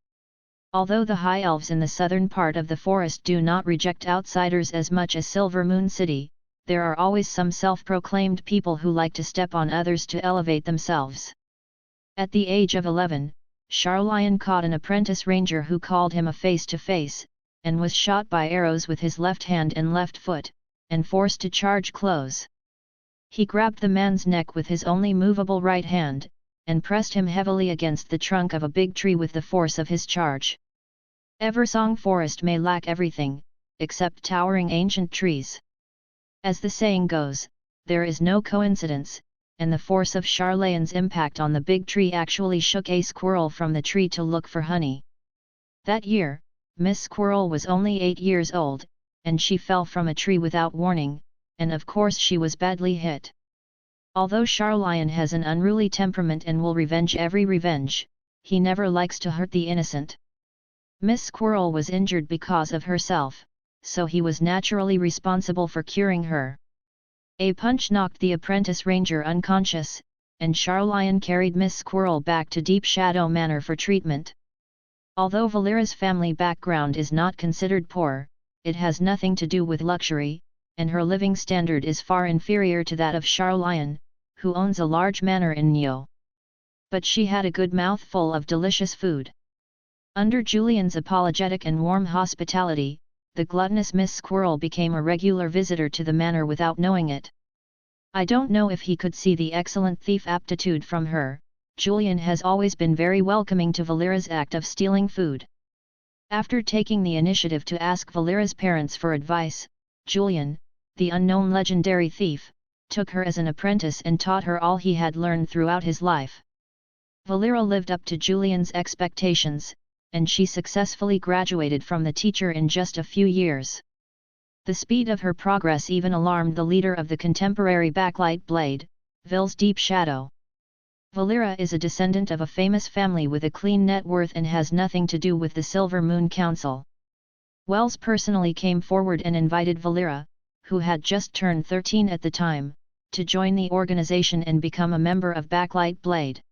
A: Although the High Elves in the southern part of the forest do not reject outsiders as much as Silver Moon City, there are always some self-proclaimed people who like to step on others to elevate themselves. At the age of 11, Charlion caught an apprentice ranger who called him a face-to-face, and was shot by arrows with his left hand and left foot, and forced to charge close. He grabbed the man's neck with his only movable right hand, and pressed him heavily against the trunk of a big tree with the force of his charge. Eversong Forest may lack everything, except towering ancient trees. As the saying goes, there is no coincidence, and the force of Charlion's impact on the big tree actually shook a squirrel from the tree to look for honey. That year, Miss Squirrel was only 8 years old, and she fell from a tree without warning, and of course she was badly hit. Although Charlion has an unruly temperament and will revenge every revenge, he never likes to hurt the innocent. Miss Squirrel was injured because of herself, so he was naturally responsible for curing her. A punch knocked the apprentice ranger unconscious, and Charlion carried Miss Squirrel back to Deep Shadow Manor for treatment. Although Valera's family background is not considered poor, it has nothing to do with luxury, and her living standard is far inferior to that of Charlion, who owns a large manor in Neo. But she had a good mouthful of delicious food. Under Julian's apologetic and warm hospitality, the gluttonous Miss Squirrel became a regular visitor to the manor without knowing it. I don't know if he could see the excellent thief aptitude from her. Julian has always been very welcoming to Valera's act of stealing food. After taking the initiative to ask Valera's parents for advice, Julian, the unknown legendary thief, took her as an apprentice and taught her all he had learned throughout his life. Valera lived up to Julian's expectations, and she successfully graduated from the teacher in just a few years. The speed of her progress even alarmed the leader of the contemporary Backlight Blade, Vil's Deep Shadow. Valera is a descendant of a famous family with a clean net worth and has nothing to do with the Silver Moon Council. Wells personally came forward and invited Valera, who had just turned 13 at the time, to join the organization and become a member of Backlight Blade.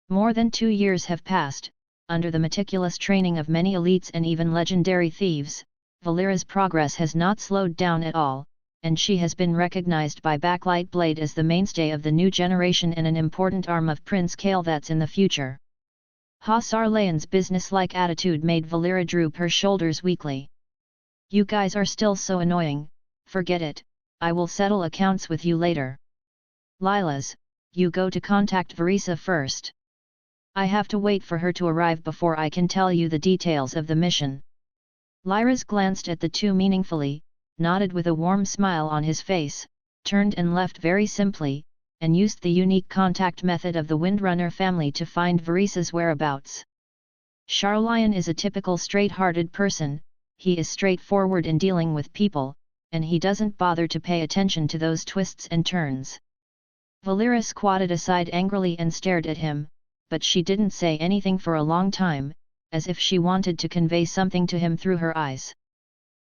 A: More than 2 years have passed. Under the meticulous training of many elites and even legendary thieves, Valera's progress has not slowed down at all, and she has been recognized by Backlight Blade as the mainstay of the new generation and an important arm of Prince Kael that's in the future. Charlion's businesslike attitude made Valera droop her shoulders weakly. "You guys are still so annoying, forget it, I will settle accounts with you later. Lilas, you go to contact Verisa first. I have to wait for her to arrive before I can tell you the details of the mission." Lyras glanced at the two meaningfully, nodded with a warm smile on his face, turned and left very simply, and used the unique contact method of the Windrunner family to find Verisa's whereabouts. Charlion is a typical straight-hearted person. He is straightforward in dealing with people, and he doesn't bother to pay attention to those twists and turns. Valera squatted aside angrily and stared at him, but she didn't say anything for a long time, as if she wanted to convey something to him through her eyes.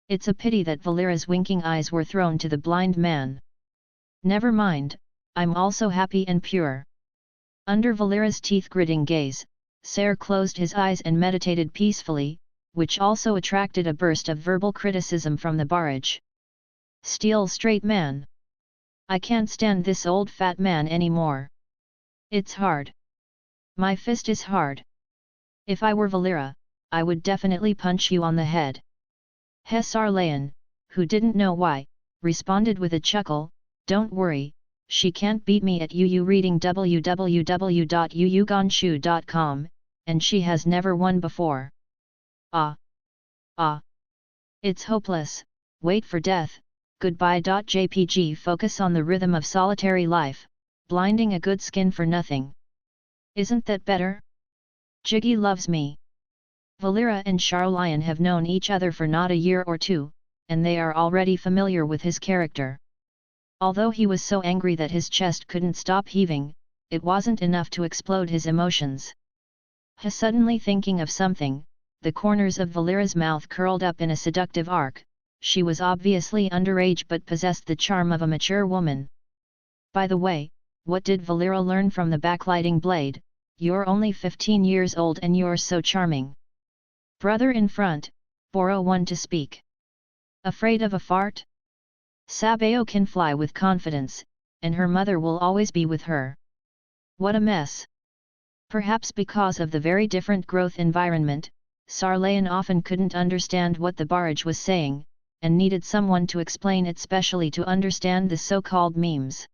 A: It's a pity that Valera's winking eyes were thrown to the blind man. "Never mind, I'm also happy and pure." Under Valera's teeth-gritting gaze, Ser closed his eyes and meditated peacefully, which also attracted a burst of verbal criticism from the barrage. "Steel straight man. I can't stand this old fat man anymore. It's hard. My fist is hard. If I were Valera, I would definitely punch you on the head." Charlion, who didn't know why, responded with a chuckle, "Don't worry, she can't beat me at UU reading www.uugonshu.com, and she has never won before. Ah. It's hopeless, wait for death, goodbye. JPG focus on the rhythm of solitary life, blinding a good skin for nothing. Isn't that better? Jiggy loves me." Valera and Charlion have known each other for not a year or two, and they are already familiar with his character. Although he was so angry that his chest couldn't stop heaving, it wasn't enough to explode his emotions. Suddenly thinking of something, the corners of Valera's mouth curled up in a seductive arc. She was obviously underage but possessed the charm of a mature woman. "By the way, what did Valera learn from the backlighting blade? You're only 15 years old and you're so charming." Brother in front, borrow one to speak. Afraid of a fart? Sabeo can fly with confidence, and her mother will always be with her. What a mess! Perhaps because of the very different growth environment, Sarlayan often couldn't understand what the barrage was saying, and needed someone to explain it specially to understand the so-called memes.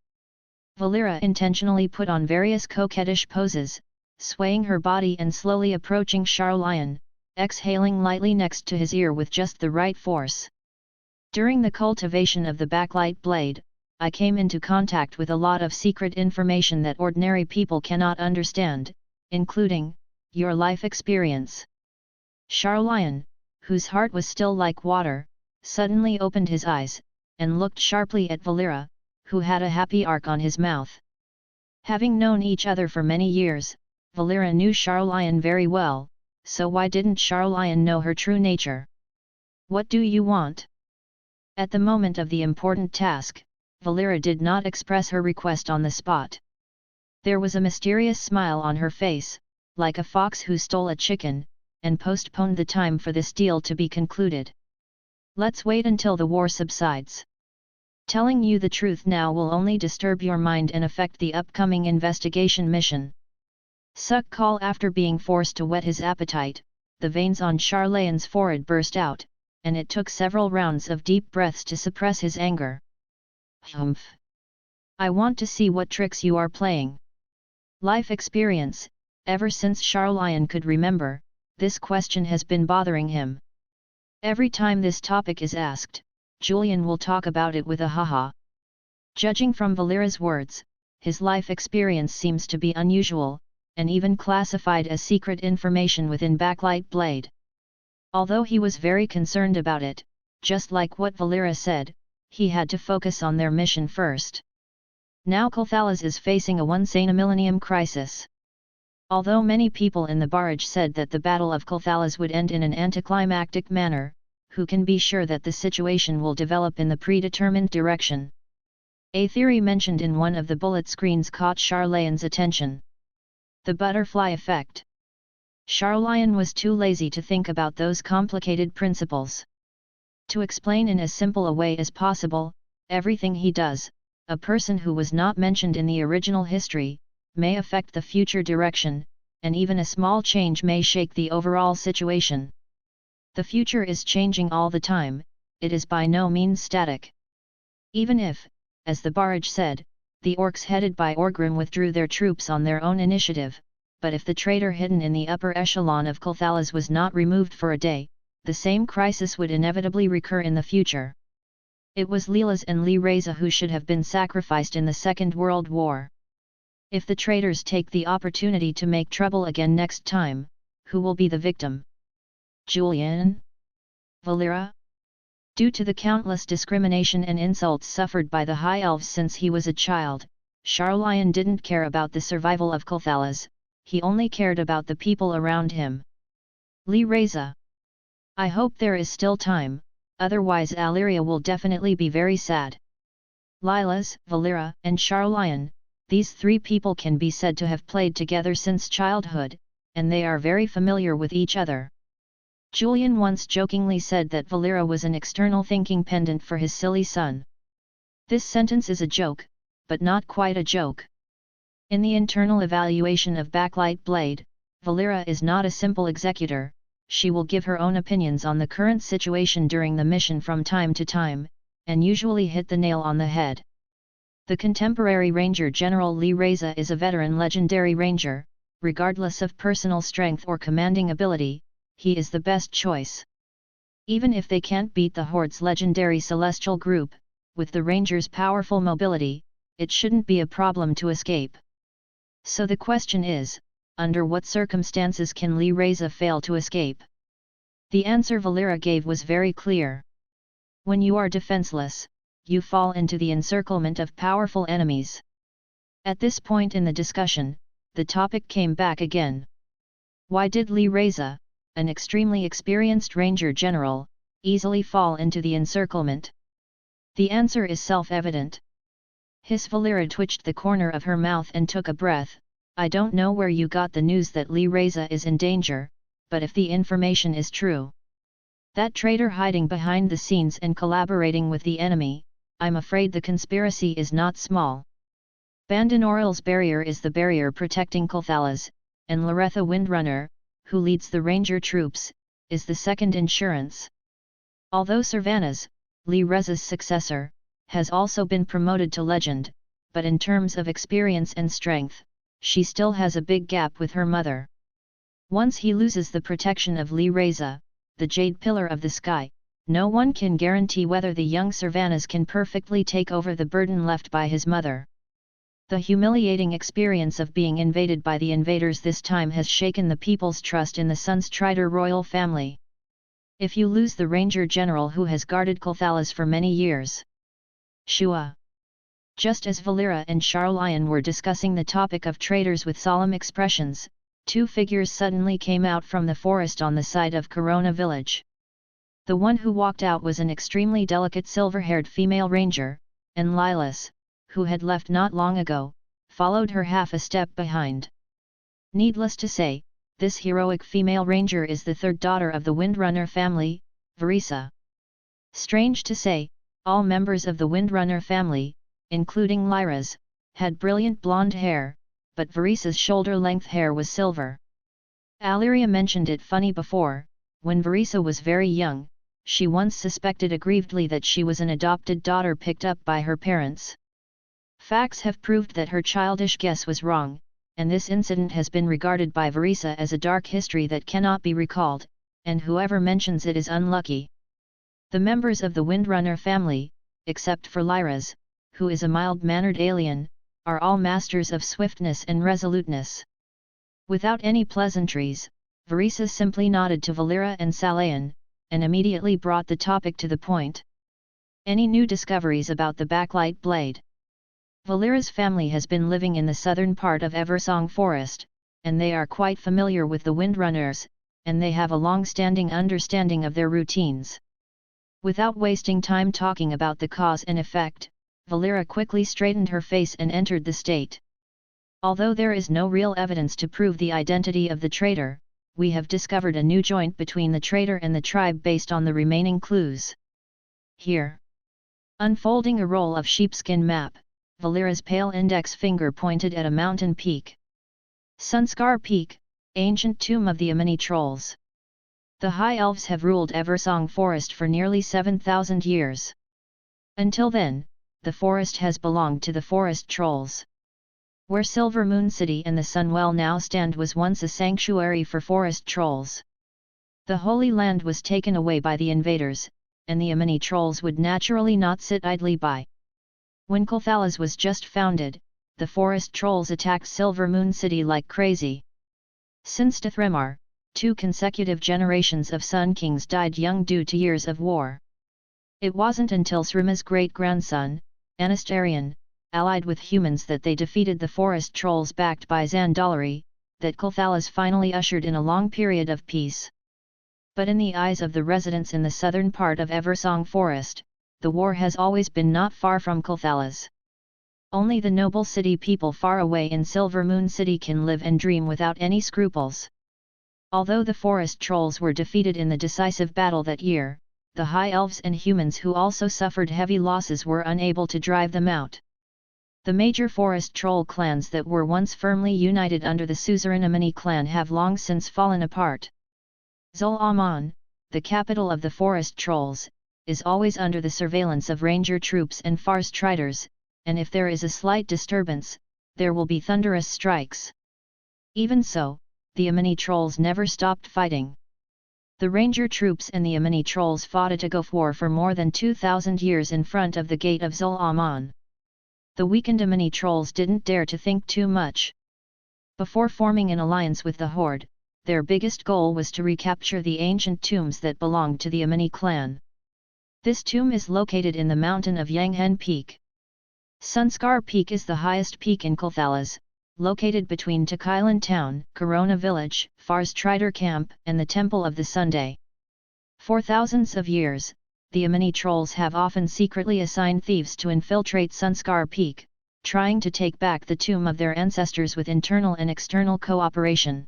A: Valera intentionally put on various coquettish poses, swaying her body and slowly approaching Sarlayan, exhaling lightly next to his ear with just the right force. During the cultivation of the backlight blade, I came into contact with a lot of secret information that ordinary people cannot understand, including your life experience. Sarlayan, whose heart was still like water, suddenly opened his eyes, and looked sharply at Valera, who had a happy arc on his mouth. Having known each other for many years, Valera knew Sarlayan very well, so why didn't Sarlayan know her true nature? What do you want? At the moment of the important task, Valera did not express her request on the spot. There was a mysterious smile on her face, like a fox who stole a chicken, and postponed the time for this deal to be concluded. Let's wait until the war subsides. Telling you the truth now will only disturb your mind and affect the upcoming investigation mission. Suck call. After being forced to whet his appetite, the veins on Sarlayan's forehead burst out, and it took several rounds of deep breaths to suppress his anger. Humph! I want to see what tricks you are playing. Life experience. Ever since Sarlayan could remember, this question has been bothering him. Every time this topic is asked, Julian will talk about it with a haha. Judging from Valera's words, his life experience seems to be unusual, and even classified as secret information within Backlight Blade. Although he was very concerned about it, just like what Valera said, he had to focus on their mission first. Now Kulthalas is facing a once-in-a-millennium crisis. Although many people in the barrage said that the Battle of Kulthalas would end in an anticlimactic manner, who can be sure that the situation will develop in the predetermined direction? A theory mentioned in one of the bullet screens caught Sarlayan's attention. The butterfly effect. Sarlayan was too lazy to think about those complicated principles. To explain in as simple a way as possible, everything he does, a person who was not mentioned in the original history, may affect the future direction, and even a small change may shake the overall situation. The future is changing all the time, it is by no means static. Even if, as the barrage said, the orcs headed by Orgrim withdrew their troops on their own initiative, but if the traitor hidden in the upper echelon of Kulthalas was not removed for a day, the same crisis would inevitably recur in the future. It was Leela's and Lee Reza who should have been sacrificed in the Second World War. If the traitors take the opportunity to make trouble again next time, who will be the victim? Julian? Valera? Due to the countless discrimination and insults suffered by the High Elves since he was a child, Sarlayan didn't care about the survival of Kulthalas, he only cared about the people around him. Lee Reza. I hope there is still time, otherwise Alyria will definitely be very sad. Lilas, Valera, and Sarlayan, these three people can be said to have played together since childhood, and they are very familiar with each other. Julian once jokingly said that Valera was an external thinking pendant for his silly son. This sentence is a joke, but not quite a joke. In the internal evaluation of Backlight Blade, Valera is not a simple executor, she will give her own opinions on the current situation during the mission from time to time, and usually hit the nail on the head. The contemporary Ranger General Lee Reza is a veteran legendary ranger, regardless of personal strength or commanding ability, he is the best choice. Even if they can't beat the Horde's legendary celestial group, with the Ranger's powerful mobility, it shouldn't be a problem to escape. So the question is, under what circumstances can Lee Reza fail to escape? The answer Valera gave was very clear. When you are defenseless, you fall into the encirclement of powerful enemies. At this point in the discussion, the topic came back again. Why did Lee Reza, an extremely experienced Ranger General, easily fall into the encirclement? The answer is self-evident. His Valera twitched the corner of her mouth and took a breath. I don't know where you got the news that Lee Reza is in danger, but if the information is true, that traitor hiding behind the scenes and collaborating with the enemy, I'm afraid the conspiracy is not small. Bandinoril's barrier is the barrier protecting Kulthalas, and Loretha Windrunner, who leads the ranger troops, is the second insurance. Although Servanas, Lee Reza's successor, has also been promoted to legend, but in terms of experience and strength, she still has a big gap with her mother. Once he loses the protection of Lee Reza, the Jade Pillar of the Sky, no one can guarantee whether the young Servanas can perfectly take over the burden left by his mother. The humiliating experience of being invaded by the invaders this time has shaken the people's trust in the Sunstrider royal family. If you lose the Ranger General who has guarded Kulthalas for many years. Shua. Just as Valera and Charlian were discussing the topic of traitors with solemn expressions, two figures suddenly came out from the forest on the side of Corona village. The one who walked out was an extremely delicate silver-haired female ranger, and Lilas, who had left not long ago, followed her half a step behind. Needless to say, this heroic female ranger is the third daughter of the Windrunner family, Varisa. Strange to say, all members of the Windrunner family, including Lyra's, had brilliant blonde hair, but Varisa's shoulder-length hair was silver. Alyria mentioned it funny before, when Varisa was very young, she once suspected aggrievedly that she was an adopted daughter picked up by her parents. Facts have proved that her childish guess was wrong, and this incident has been regarded by Varisa as a dark history that cannot be recalled, and whoever mentions it is unlucky. The members of the Windrunner family, except for Lyra's, who is a mild-mannered alien, are all masters of swiftness and resoluteness. Without any pleasantries, Varisa simply nodded to Valera and Salayan, and immediately brought the topic to the point. Any new discoveries about the backlight blade? Valera's family has been living in the southern part of Eversong Forest, and they are quite familiar with the Windrunners, and they have a long-standing understanding of their routines. Without wasting time talking about the cause and effect, Valera quickly straightened her face and entered the state. Although there is no real evidence to prove the identity of the traitor, we have discovered a new joint between the traitor and the tribe based on the remaining clues. Here. Unfolding a roll of sheepskin map, Valera's pale index finger pointed at a mountain peak. Sunskar Peak, ancient tomb of the Amini trolls. The High Elves have ruled Eversong Forest for nearly 7,000 years. Until then, the forest has belonged to the forest trolls. Where Silver Moon City and the Sunwell now stand was once a sanctuary for forest trolls. The Holy Land was taken away by the invaders, and the Amini trolls would naturally not sit idly by. When Kulthalas was just founded, the forest trolls attacked Silver Moon City like crazy. Since Thremar, 2 consecutive generations of Sun Kings died young due to years of war. It wasn't until Srima's great-grandson, Anastarian, allied with humans that they defeated the forest trolls backed by Zandalari, that Kulthalas finally ushered in a long period of peace. But in the eyes of the residents in the southern part of Eversong Forest, the war has always been not far from Kulthalas. Only the noble city people far away in Silver Moon City can live and dream without any scruples. Although the forest trolls were defeated in the decisive battle that year, the High Elves and humans who also suffered heavy losses were unable to drive them out. The major forest troll clans that were once firmly united under the suzerain Amini clan have long since fallen apart. Zul-Aman, the capital of the forest trolls, is always under the surveillance of ranger troops and Fars traders, and if there is a slight disturbance, there will be thunderous strikes. Even so, the Amini trolls never stopped fighting. The ranger troops and the Amini trolls fought a tug-of war for more than 2,000 years in front of the gate of Zul-Aman. The weakened Amini trolls didn't dare to think too much. Before forming an alliance with the Horde, their biggest goal was to recapture the ancient tombs that belonged to the Amini clan. This tomb is located in the mountain of Yanghen Peak. Sunskar Peak is the highest peak in Kulthalas, located between Takilan Town, Corona Village, Fars Trader Camp, and the Temple of the Sunday. For thousands of years, the Amini trolls have often secretly assigned thieves to infiltrate Sunskar Peak, trying to take back the tomb of their ancestors with internal and external cooperation.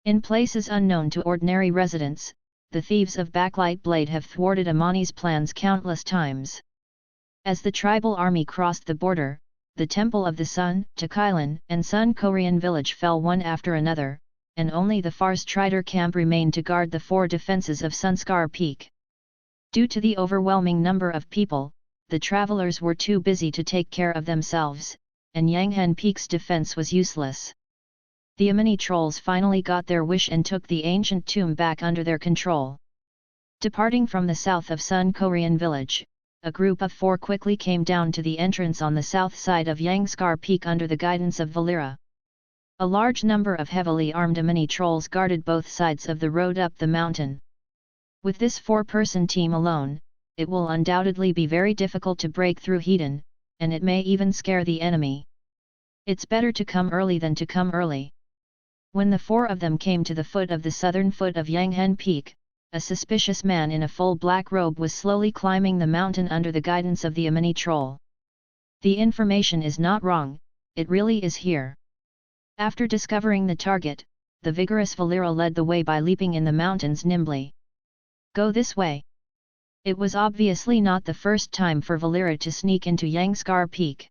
A: In places unknown to ordinary residents, the thieves of Backlight Blade have thwarted Amani's plans countless times. As the tribal army crossed the border, the Temple of the Sun, Takilan, and Sun Korean village fell one after another, and only the Fars Strider camp remained to guard the four defenses of Sunskar Peak. Due to the overwhelming number of people, the travelers were too busy to take care of themselves, and Yanghan Peak's defense was useless. The Amani trolls finally got their wish and took the ancient tomb back under their control. Departing from the south of Sun Korean village, a group of 4 quickly came down to the entrance on the south side of Yangskar Peak under the guidance of Valera. A large number of heavily armed Amani trolls guarded both sides of the road up the mountain. With this 4-person team alone, it will undoubtedly be very difficult to break through Hedon, and it may even scare the enemy. It's better to come early than to come early. When the 4 of them came to the foot of the southern foot of Yanghan Peak, a suspicious man in a full black robe was slowly climbing the mountain under the guidance of the Amani troll. The information is not wrong, it really is here. After discovering the target, the vigorous Valera led the way by leaping in the mountains nimbly. Go this way. It was obviously not the first time for Valera to sneak into Yangskar Peak.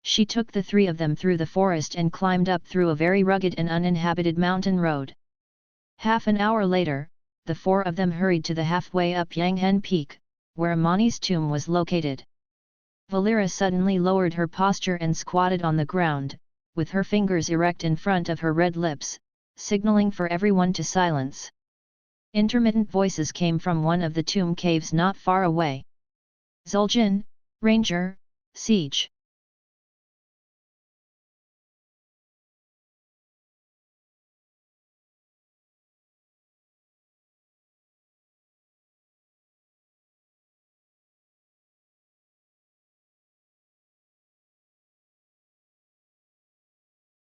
A: She took the 3 of them through the forest and climbed up through a very rugged and uninhabited mountain road. Half an hour later, the 4 of them hurried to the halfway up Yanghan Peak, where Amani's tomb was located. Valera suddenly lowered her posture and squatted on the ground, with her fingers erect in front of her red lips, signaling for everyone to silence. Intermittent voices came from one of the tomb caves not far away. Zul'jin, Ranger, Siege.